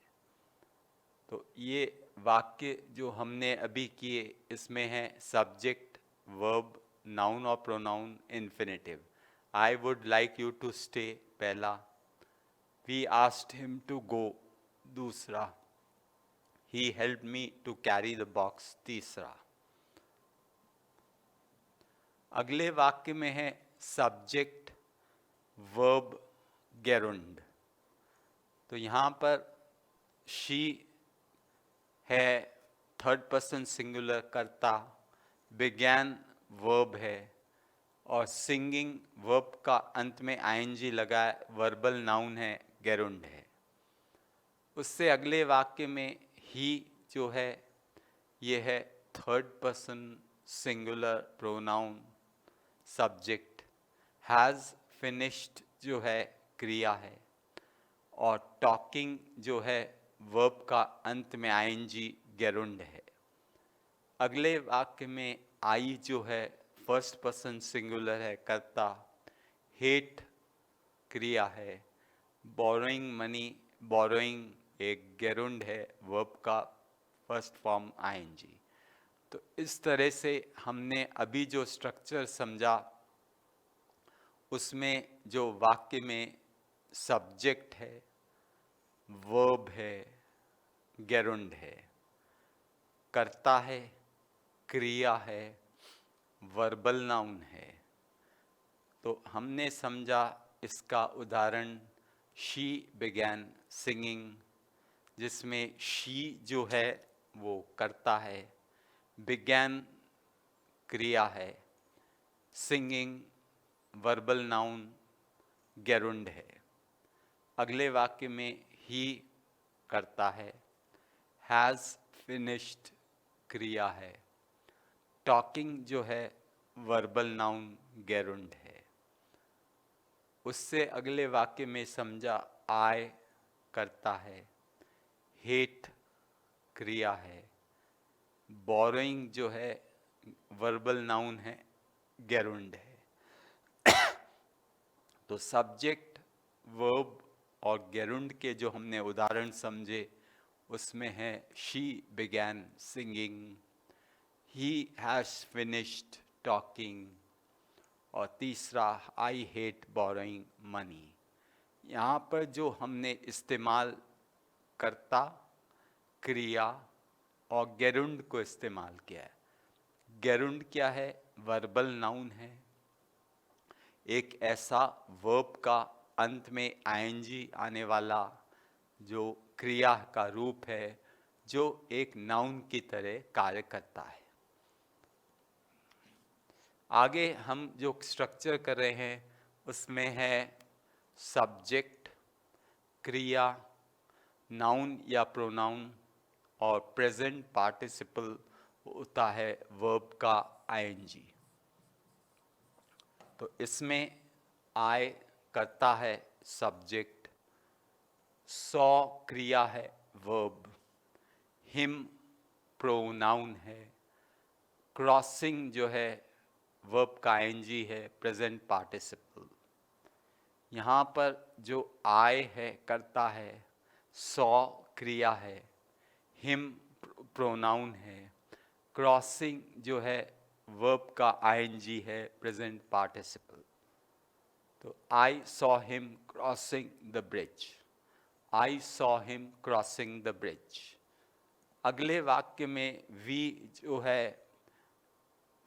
तो ये वाक्य जो हमने अभी किए इसमें है सब्जेक्ट वर्ब नाउन और pronoun infinitive. I would like you to stay पहला, we asked him to go दूसरा, he helped me to carry the box तीसरा। अगले वाक्य में है सब्जेक्ट वर्ब गेरुंड। तो यहाँ पर शी है थर्ड पर्सन सिंगुलर कर्ता, बिगैन वर्ब है और सिंगिंग वर्ब का अंत में आईएनजी लगा है, वर्बल नाउन है, गेरुंड है। उससे अगले वाक्य में ही जो है ये है third person singular pronoun subject, has finished जो है क्रिया है और टॉकिंग जो है वर्ब का अंत में आईएनजी गेरुंड है। अगले वाक्य में आई जो है फर्स्ट पर्सन सिंगुलर है, कर्ता, हेट क्रिया है, बोरोइंग मनी, बोरोइंग एक गेरुंड है, वर्ब का फर्स्ट फॉर्म आईएनजी। तो इस तरह से हमने अभी जो स्ट्रक्चर समझा उसमें जो वाक्य में सब्जेक्ट है, वर्ब है, गेरुंड है, कर्ता है, क्रिया है, वर्बल नाउन है। तो हमने समझा इसका उदाहरण शी बिगैन सिंगिंग, जिसमें शी जो है वो कर्ता है, बिगैन क्रिया है, सिंगिंग वर्बल नाउन गेरुंड है। अगले वाक्य में ही करता है, हैज़ फिनिश्ड क्रिया है, टॉकिंग जो है वर्बल नाउन गेरुंड है। उससे अगले वाक्य में समझा आई करता है, हेट क्रिया है, बोरोइंग जो है वर्बल नाउन है गेरुंड है। तो सब्जेक्ट, वर्ब और गेरुंड के जो हमने उदाहरण समझे उसमें है she began singing, he has finished talking, और तीसरा आई हेट बोरोइंग मनी। यहाँ पर जो हमने इस्तेमाल कर्ता, क्रिया और गेरुंड को इस्तेमाल किया है। गेरुंड क्या है? वर्बल नाउन है, एक ऐसा वर्ब का अंत में आईएनजी आने वाला जो क्रिया का रूप है, जो एक नाउन की तरह कार्य करता है। आगे हम जो स्ट्रक्चर कर रहे हैं उसमें है सब्जेक्ट, क्रिया, नाउन या प्रोनाउन और प्रेजेंट पार्टिसिपल होता है वर्ब का आईएनजी। तो इसमें आई करता है सब्जेक्ट, सॉ क्रिया है वर्ब, हिम प्रोनाउन है, क्रॉसिंग जो है वर्ब का आईएनजी है प्रेजेंट पार्टिसिपल। यहाँ पर जो आई है करता है, सॉ क्रिया है, हिम प्रोनाउन है, क्रॉसिंग जो है वर्ब का आईएनजी है प्रेजेंट पार्टिसिपल। तो I saw him crossing the bridge, I saw him crossing the bridge. अगले वाक्य में वी जो है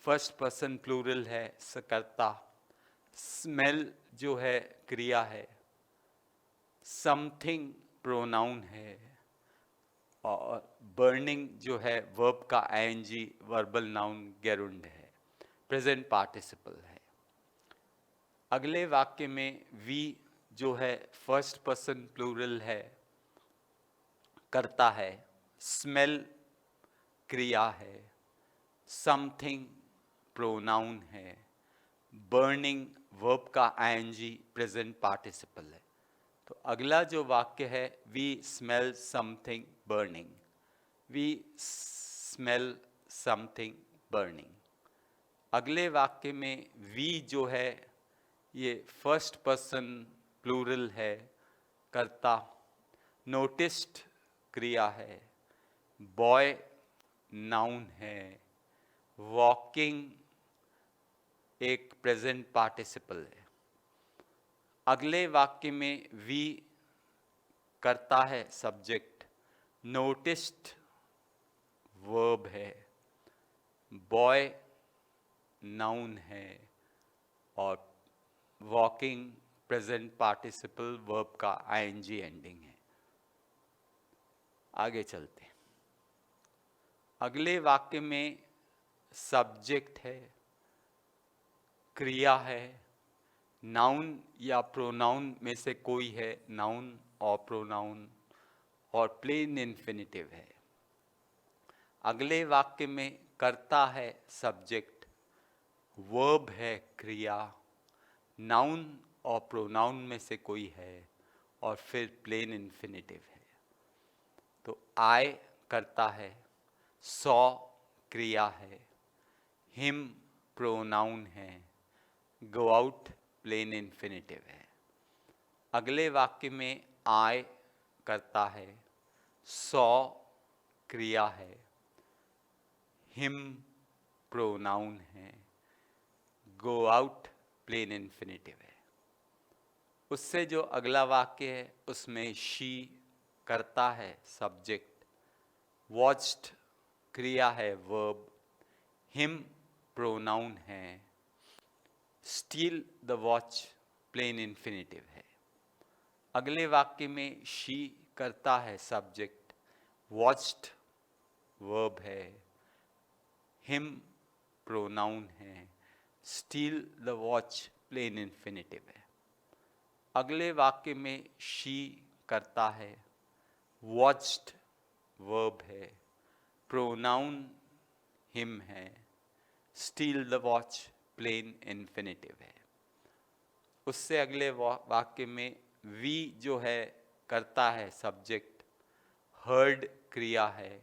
फर्स्ट पर्सन प्लूरल है, सकर्ता, स्मेल जो है क्रिया है, समथिंग प्रोनाउन है, और बर्निंग जो है वर्ब का आईएनजी वर्बल नाउन गेरुंड है, प्रेजेंट पार्टिसिपल है। अगले वाक्य में वी जो है फर्स्ट पर्सन प्लूरल है, करता है, स्मेल क्रिया है, समथिंग प्रोनाउन है, बर्निंग वर्ब का आईएनजी प्रेजेंट पार्टिसिपल है। तो अगला जो वाक्य है we smell something burning, we smell something burning. अगले वाक्य में वी जो है ये फर्स्ट पर्सन प्लूरल है, कर्ता, नोटिस्ड क्रिया है, बॉय नाउन है, वॉकिंग एक प्रेजेंट पार्टिसिपल है। अगले वाक्य में वी करता है सब्जेक्ट, नोटिस्ड वर्ब है, बॉय नाउन है, और वॉकिंग प्रेजेंट पार्टिसिपल वर्ब का आईएनजी एंडिंग है। आगे चलते हैं। अगले वाक्य में सब्जेक्ट है, क्रिया है, नाउन या प्रोनाउन में से कोई है, नाउन और प्रोनाउन, और प्लेन इन्फिनिटिव है। अगले वाक्य में करता है सब्जेक्ट, वर्ब है क्रिया, नाउन और प्रोनाउन में से कोई है, और फिर प्लेन इन्फिनिटिव है। तो आई करता है, सॉ क्रिया है, हिम प्रोनाउन है, गो आउट प्लेन इन्फिनेटिव है। अगले वाक्य में आई करता है, सॉ क्रिया है, हिम प्रोनाउन है, गो आउट प्लेन इन्फिनेटिव है। उससे जो अगला वाक्य है उसमें शी करता है सब्जेक्ट, वॉच्ड क्रिया है वर्ब, हिम प्रोनाउन है, steal the watch plain infinitive है। अगले वाक्य में शी करता है सब्जेक्ट, वॉच्ड वर्ब है, हिम प्रोनाउन है, steal the watch plain infinitive है। अगले वाक्य में शी करता है, वॉच्ड वर्ब है, प्रोनाउन हिम है, steal the watch plain infinitive है। उससे अगले वाक्य में वी जो है करता है सब्जेक्ट, हर्ड क्रिया है,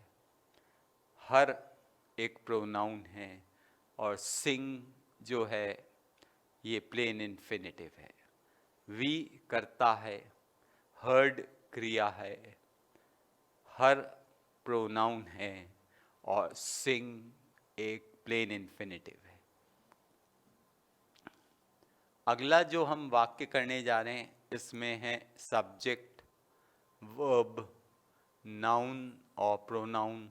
हर एक प्रोनाउन है, और सिंग जो है ये प्लेन इन्फिनेटिव है। वी करता है, हर्ड क्रिया है, हर प्रोनाउन है, और सिंग एक प्लेन इन्फिनेटिव है। अगला जो हम वाक्य करने जा रहे हैं इसमें है सब्जेक्ट, वर्ब, नाउन और प्रोनाउन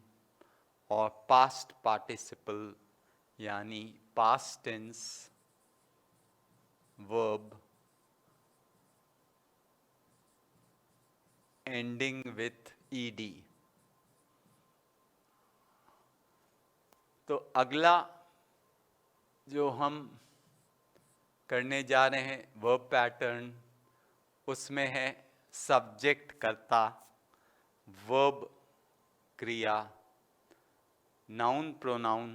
और पास्ट पार्टिसिपल यानी past tense, verb ending with ED. तो अगला जो हम करने जा रहे हैं वर्ब पैटर्न, उसमें है सब्जेक्ट कर्ता, वर्ब क्रिया, नाउन प्रोनाउन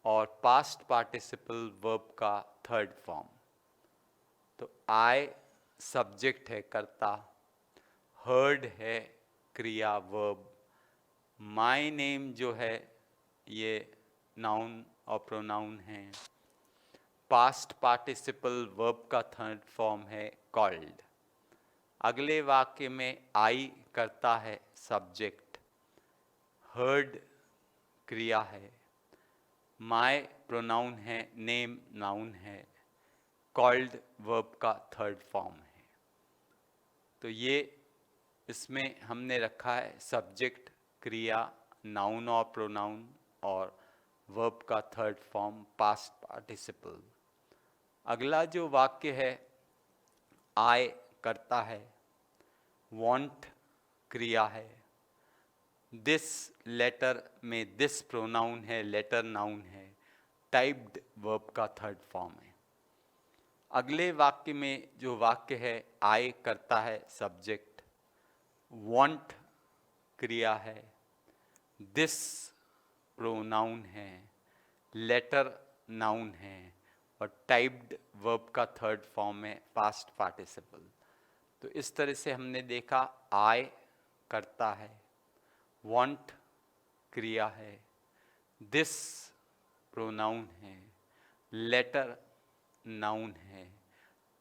और पास्ट पार्टिसिपल वर्ब का थर्ड फॉर्म। तो आई सब्जेक्ट है कर्ता, हर्ड है क्रिया वर्ब, माय नेम जो है ये नाउन और प्रोनाउन है, पास्ट पार्टिसिपल वर्ब का थर्ड फॉर्म है कॉल्ड। अगले वाक्य में आई करता है सब्जेक्ट, हर्ड क्रिया है, माय प्रोनाउन है, नेम नाउन है, कॉल्ड वर्ब का थर्ड फॉर्म है। तो ये इसमें हमने रखा है सब्जेक्ट, क्रिया, नाउन और प्रोनाउन और वर्ब का थर्ड फॉर्म पास्ट पार्टिसिपल। अगला जो वाक्य है आई करता है, वांट क्रिया है, दिस लेटर में दिस प्रोनाउन है, लेटर नाउन है, टाइप्ड वर्ब का थर्ड फॉर्म है। अगले वाक्य में जो वाक्य है आई करता है सब्जेक्ट, वांट क्रिया है, दिस प्रोनाउन है, लेटर नाउन है और टाइप्ड वर्ब का थर्ड फॉर्म है पास्ट पार्टिसिपल। तो इस तरह से हमने देखा आई करता है, वांट क्रिया है, दिस प्रोनाउन है, लेटर नाउन है,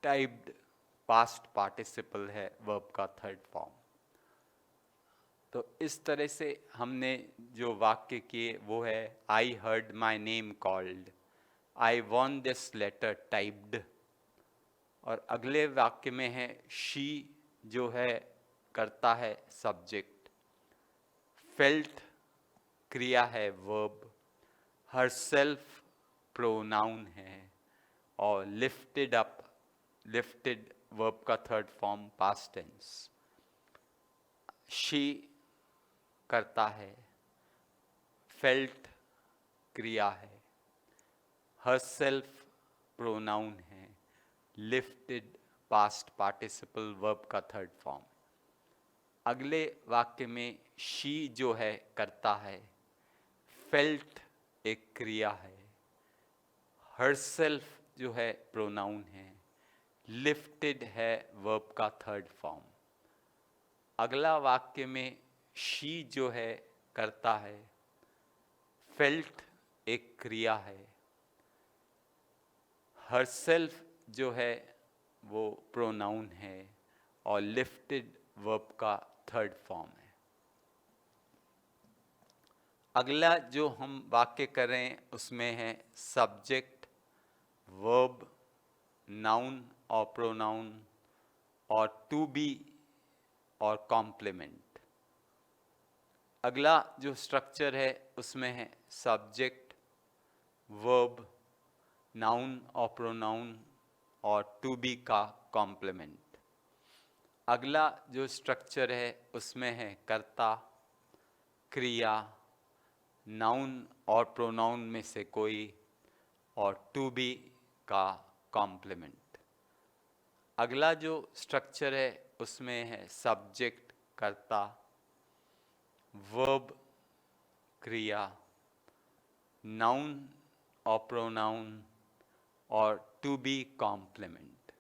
टाइप्ड पास्ट पार्टिसिपल है वर्ब का थर्ड फॉर्म। तो इस तरह से हमने जो वाक्य किए वो है I heard my name called, I want this letter typed. और अगले वाक्य में है शी जो है करता है सब्जेक्ट, फेल्ट क्रिया है वर्ब, हरसेल्फ प्रोनाउन है और लिफ्टेड अप, लिफ्टेड वर्ब का third form past tense. She करता है, फेल्ट क्रिया है, हरसेल्फ प्रोनाउन है, लिफ्टेड पास्ट पार्टिसिपल वर्ब का थर्ड फॉर्म। अगले वाक्य में शी जो है करता है, फेल्ट एक क्रिया है, हरसेल्फ जो है प्रोनाउन है, लिफ्टेड है वर्ब का थर्ड फॉर्म। अगला वाक्य में शी जो है करता है, फेल्ट एक क्रिया है, हरसेल्फ जो है वो प्रोनाउन है और लिफ्टेड वर्ब का थर्ड फॉर्म है। अगला जो हम वाक्य करें उसमें है सब्जेक्ट, वर्ब, नाउन और प्रोनाउन और टू बी और कॉम्प्लीमेंट। अगला जो स्ट्रक्चर है उसमें है सब्जेक्ट, वर्ब, नाउन और प्रोनाउन और टू बी का कॉम्प्लीमेंट। अगला जो स्ट्रक्चर है उसमें है कर्ता, क्रिया, नाउन और प्रोनाउन में से कोई और टू बी का कॉम्प्लीमेंट। अगला जो स्ट्रक्चर है उसमें है सब्जेक्ट, कर्ता, वर्ब, क्रिया, नाउन और प्रोनाउन और टू बी कॉम्प्लीमेंट।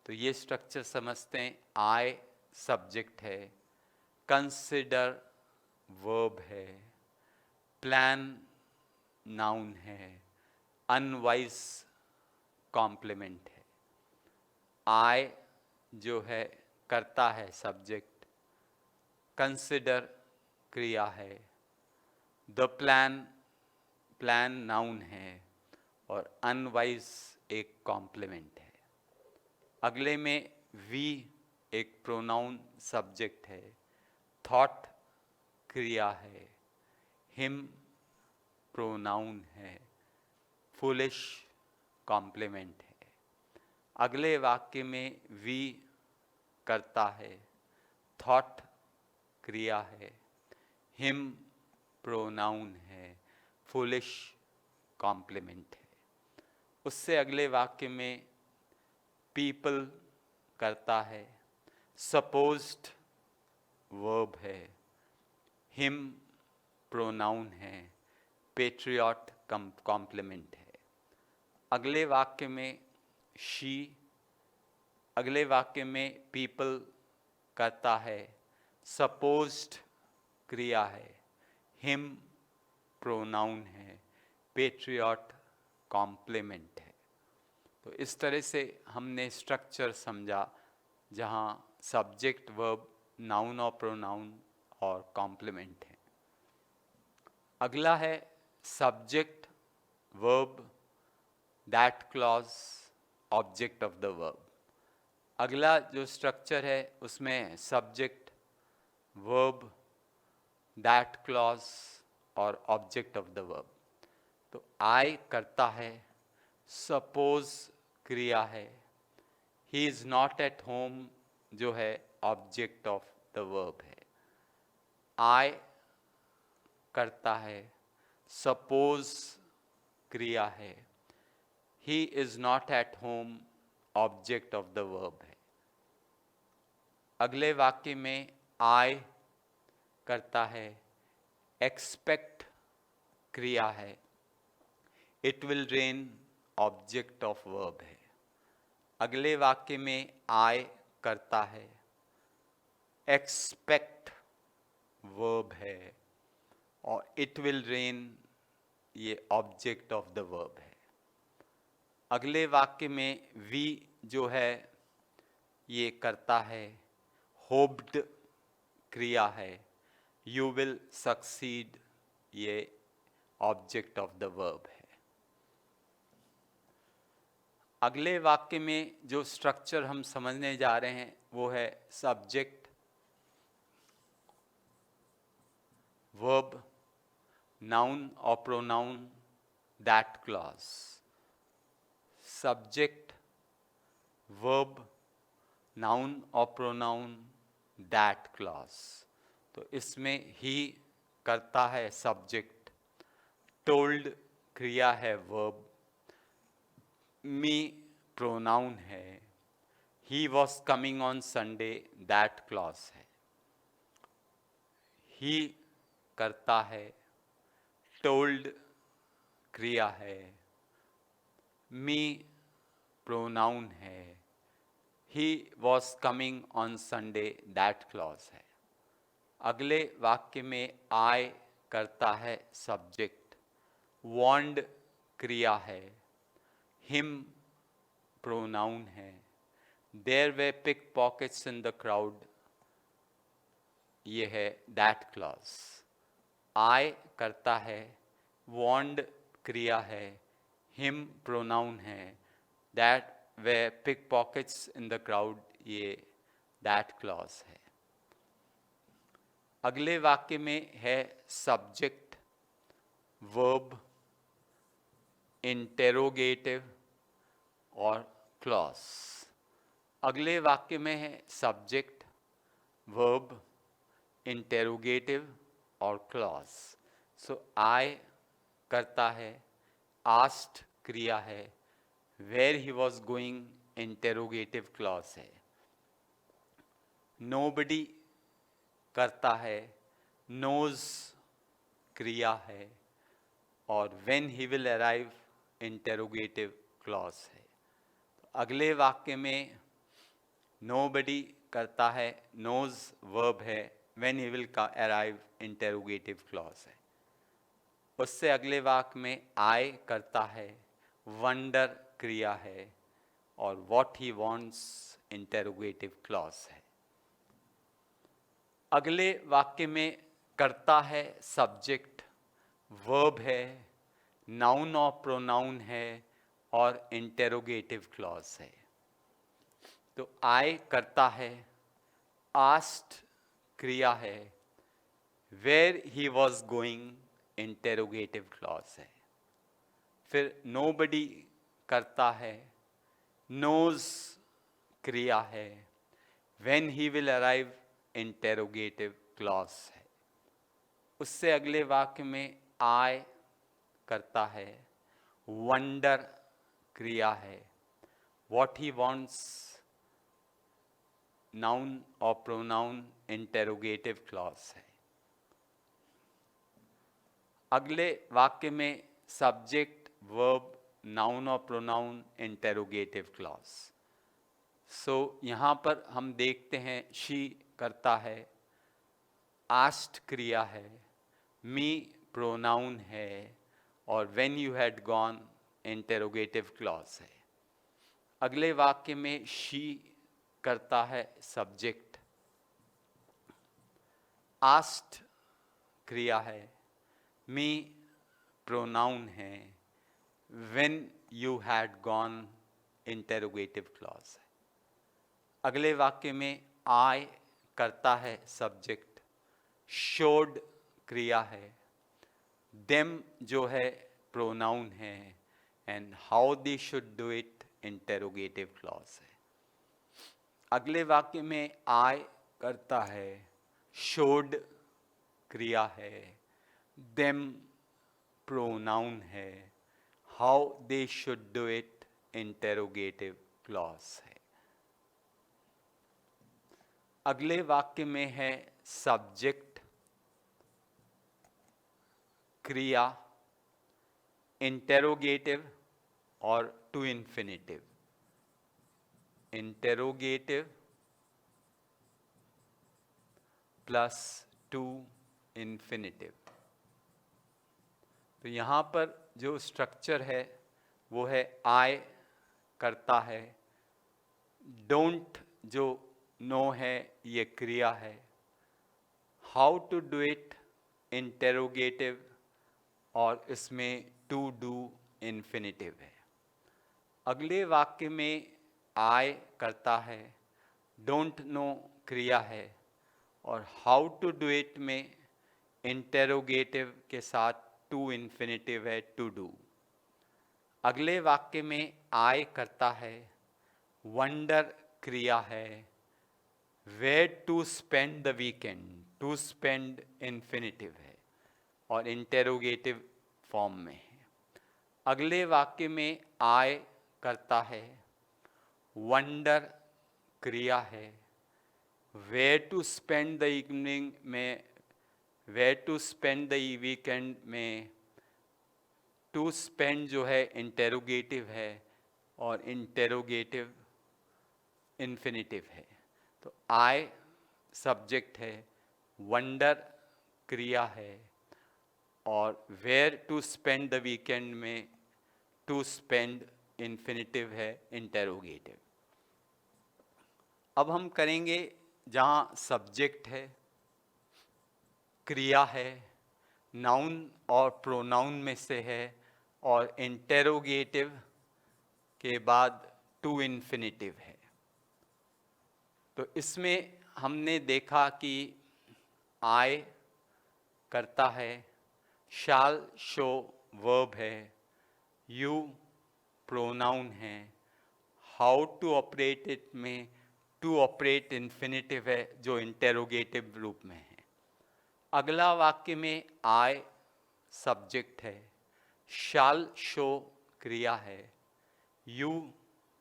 तो ये स्ट्रक्चर समझते हैं। आई सब्जेक्ट है, कंसिडर वर्ब है, प्लान नाउन है, अनवाइज कॉम्प्लीमेंट है। आई जो है करता है सब्जेक्ट, कंसिडर क्रिया है, द प्लान नाउन है और अनवाइज एक कॉम्प्लीमेंट है। अगले में वी एक प्रोनाउन सब्जेक्ट है, थॉट क्रिया है, हिम प्रोनाउन है, फुलिश कॉम्प्लीमेंट है। अगले वाक्य में वी करता है, थॉट क्रिया है, हिम प्रोनाउन है, फुलिश कॉम्प्लीमेंट है। उससे अगले वाक्य में पीपल करता है, सपोज्ड वर्ब है, हिम प्रोनाउन है, पेट्रियट कॉम्प्लीमेंट है। अगले वाक्य में शी, अगले वाक्य में पीपल करता है, सपोज्ड क्रिया है, हिम प्रोनाउन है, पेट्रियट कॉम्प्लीमेंट है। तो इस तरह से हमने स्ट्रक्चर समझा जहाँ सब्जेक्ट, वर्ब, नाउन और प्रोनाउन और कॉम्प्लीमेंट है। अगला है subject, verb, that clause, object of the verb. अगला जो स्ट्रक्चर है उसमें सब्जेक्ट, वर्ब, दैट क्लॉज और ऑब्जेक्ट ऑफ द वर्ब। तो आई करता है, सपोज क्रिया है, he is not at home जो है ऑब्जेक्ट ऑफ द वर्ब है। आई करता है, सपोज क्रिया है, he is not at home object of the verb है। अगले वाक्य में आई करता है, एक्सपेक्ट क्रिया है, it will rain object of verb है। अगले वाक्य में आई करता है, एक्सपेक्ट वर्ब है और इट विल रेन ये ऑब्जेक्ट ऑफ द वर्ब है। अगले वाक्य में वी जो है ये करता है, होप्ड क्रिया है, यू विल सक्सीड ये ऑब्जेक्ट ऑफ द वर्ब है। अगले वाक्य में जो स्ट्रक्चर हम समझने जा रहे हैं वो है सब्जेक्ट, वर्ब, नाउन और pronoun, that clause. Subject, verb, noun और प्रोनाउन, दैट क्लॉज। तो इसमें ही करता है सब्जेक्ट, टोल्ड क्रिया है वर्ब, मी प्रोनाउन है, he was coming on Sunday that clause है। ही करता है, टोल्ड क्रिया है, मी प्रोनाउन है, he was coming on Sunday that clause है। अगले वाक्य में आई करता है सब्जेक्ट, वांड क्रिया है, हिम प्रोनाउन है, there they pick pockets in the crowd, ये है दैट क्लॉज। आई करता है, वांड क्रिया है, हिम प्रोनाउन है, that they pick pockets in the crowd, ये दैट क्लॉज है। अगले वाक्य में है सब्जेक्ट, वर्ब, इंटेरोगेटिव और क्लॉज। अगले वाक्य में है सब्जेक्ट, वर्ब, इंटेरोगेटिव और क्लॉज। सो आई करता है, आस्क्ड क्रिया है, where he was going interrogative clause है। नोबडी करता है, नोज क्रिया है, और when he will arrive interrogative clause है। तो अगले वाक्य में नोबडी करता है, नोज वर्ब है, when he will arrive interrogative clause है। उससे अगले वाक्य में आई करता है, वंडर क्रिया है, और what he wants interrogative clause है। अगले वाक्य में करता है सब्जेक्ट, वर्ब है, नाउन और प्रोनाउन है, और इंटेरोगेटिव क्लॉज है। तो आई करता है, आस्क्ड क्रिया है, where he was going interrogative clause है। फिर नोबडी करता है, नोज क्रिया है, when he will arrive interrogative clause है। उससे अगले वाक्य में आई करता है, वंडर क्रिया है, व्हाट ही वांट्स नाउन और प्रोनाउन इंटेरोगेटिव क्लॉज है। अगले वाक्य में सब्जेक्ट, वर्ब, नाउन और प्रोनाउन इंटेरोगेटिव क्लॉज। सो यहाँ पर हम देखते हैं शी करता है, आस्क्ड क्रिया है, मी प्रोनाउन है, और when you had gone interrogative clause है। अगले वाक्य में शी करता है सब्जेक्ट, आस्क्ड क्रिया है, मी प्रोनाउन है, when you had gone interrogative clause है। अगले वाक्य में आई करता है सब्जेक्ट, शोड क्रिया है, देम जो है प्रोनाउन है, and how they should do it interrogative clause है। अगले वाक्य में आई करता है, शोड क्रिया है, देम प्रोनाउन है, how they should do it interrogative clause है। अगले वाक्य में है सब्जेक्ट, क्रिया, इंटेरोगेटिव और to infinitive. Interrogative plus to infinitive. तो यहाँ पर जो स्ट्रक्चर है वो है आई करता है, डोंट जो नो है ये क्रिया है, how to do it interrogative, और इसमें टू डू इन्फिनिटिव है। अगले वाक्य में आई करता है, डोंट नो क्रिया है, और हाउ टू डू इट में इंटेरोगेटिव के साथ टू इन्फिनिटिव है, टू डू। अगले वाक्य में आई करता है, वंडर क्रिया है, where to spend the weekend, to spend infinitive है और इंटेरोगेटिव फॉर्म में है। अगले वाक्य में आई करता है, वंडर क्रिया है, where to spend the evening में, where to spend the weekend में टू स्पेंड जो है इंटेरोगेटिव है और इंटेरोगेटिव इन्फिनिटिव है। तो आई सब्जेक्ट है, वंडर क्रिया है, और where to spend the weekend में टू स्पेंड इन्फिनिटिव है इंटेरोगेटिव। अब हम करेंगे जहाँ सब्जेक्ट है, क्रिया है, नाउन और प्रोनाउन में से है, और इंटेरोगेटिव के बाद टू इन्फिनिटिव है। तो इसमें हमने देखा कि आई करता है, शाल शो वर्ब है, यू प्रोनाउन है, हाउ टू ऑपरेट इट में टू ऑपरेट इन्फिनिटिव है जो इंटेरोगेटिव रूप में है। अगला वाक्य में आई सब्जेक्ट है, शाल शो क्रिया है, यू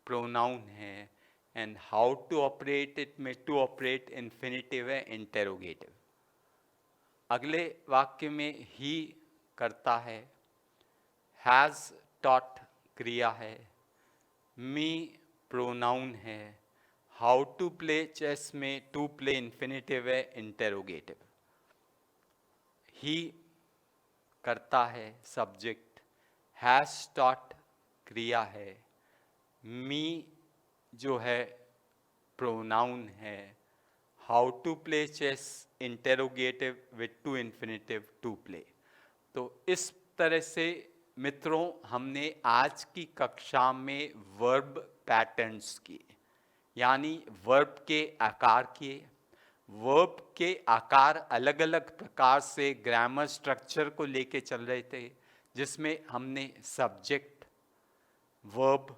प्रोनाउन है, and how to operate it में टू ऑपरेट इन्फिनिटिव है इंटेरोगेटिव। अगले वाक्य में ही करता है, हैज़ टॉट क्रिया है, मी प्रोनाउन है, हाउ टू प्ले चेस में टू प्ले इन्फिनिटिव है इंटेरोगेटिव। ही करता है सब्जेक्ट, हैज़ टॉट क्रिया है, मी जो है प्रोनाउन है, how to play chess interrogative with to infinitive to play. तो इस तरह से मित्रों हमने आज की कक्षा में वर्ब पैटर्न्स किए, यानी वर्ब के आकार किए। वर्ब के आकार अलग अलग प्रकार से ग्रामर स्ट्रक्चर को लेके चल रहे थे, जिसमें हमने सब्जेक्ट, वर्ब,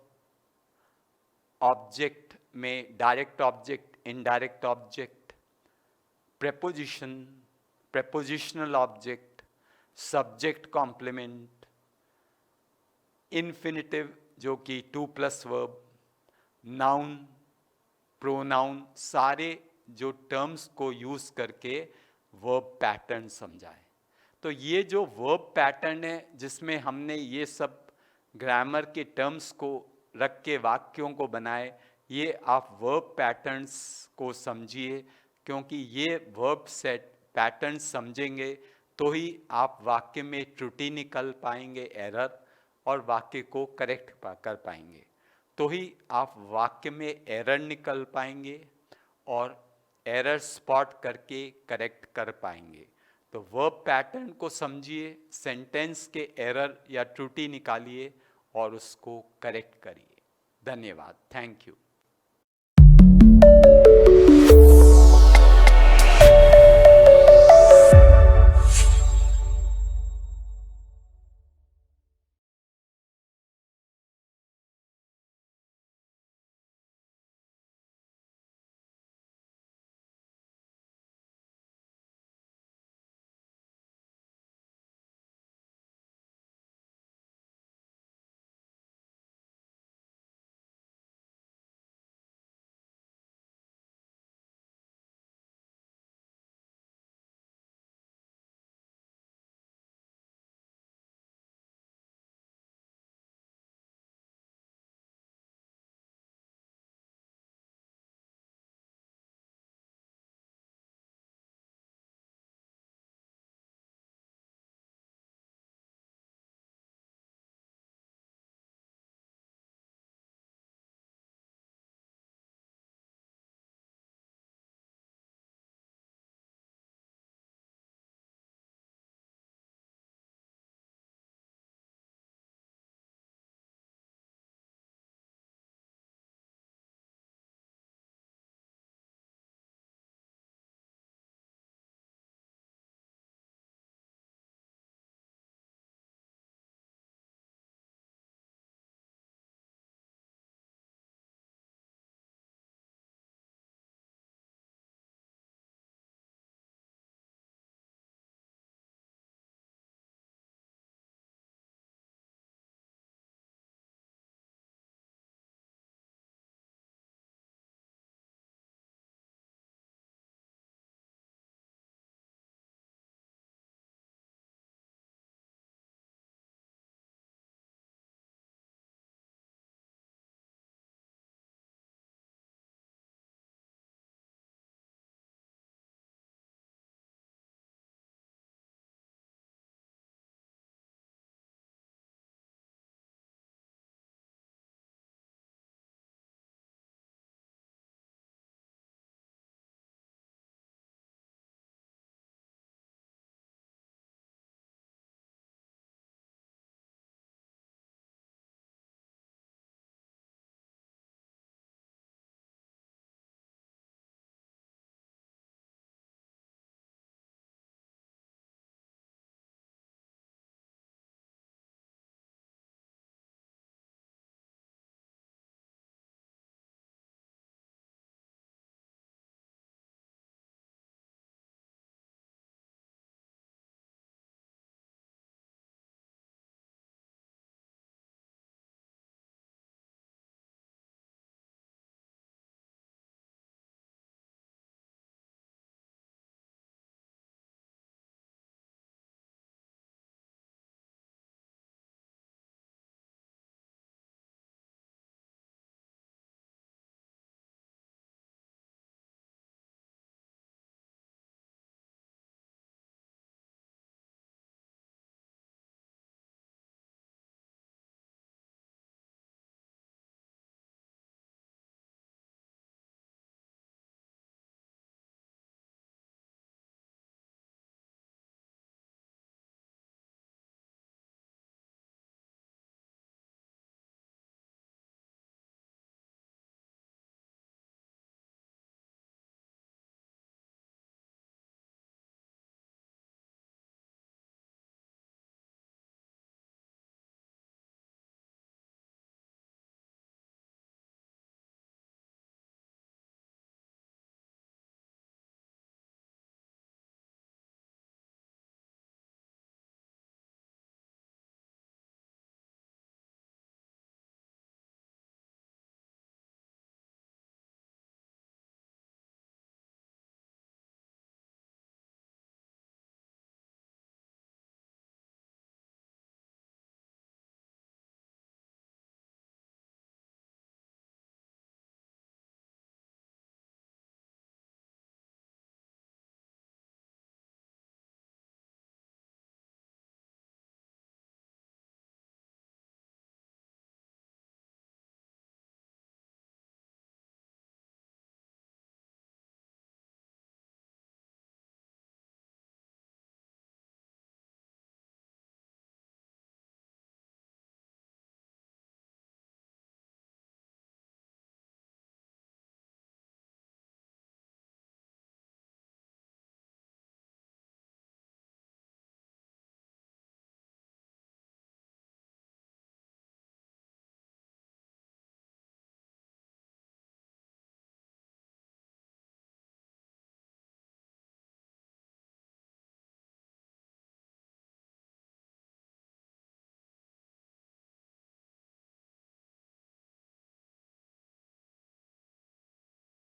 ऑब्जेक्ट में direct object, indirect object, preposition, prepositional object, subject complement, infinitive जो कि to plus verb, noun, pronoun, सारे जो टर्म्स को यूज करके वर्ब पैटर्न समझाए। तो ये जो वर्ब पैटर्न है जिसमें हमने ये सब ग्रामर के टर्म्स को रख के वाक्यों को बनाए, ये आप वर्ब पैटर्न्स को समझिए, क्योंकि ये वर्ब सेट पैटर्न्स समझेंगे तो ही आप वाक्य में त्रुटि निकल पाएंगे, एरर, और वाक्य को करेक्ट कर पाएंगे। तो ही आप वाक्य में एरर निकल पाएंगे और एरर स्पॉट करके करेक्ट कर पाएंगे। तो वर्ब पैटर्न को समझिए, सेंटेंस के एरर या त्रुटि निकालिए और उसको करेक्ट करिए। धन्यवाद, थैंक यू।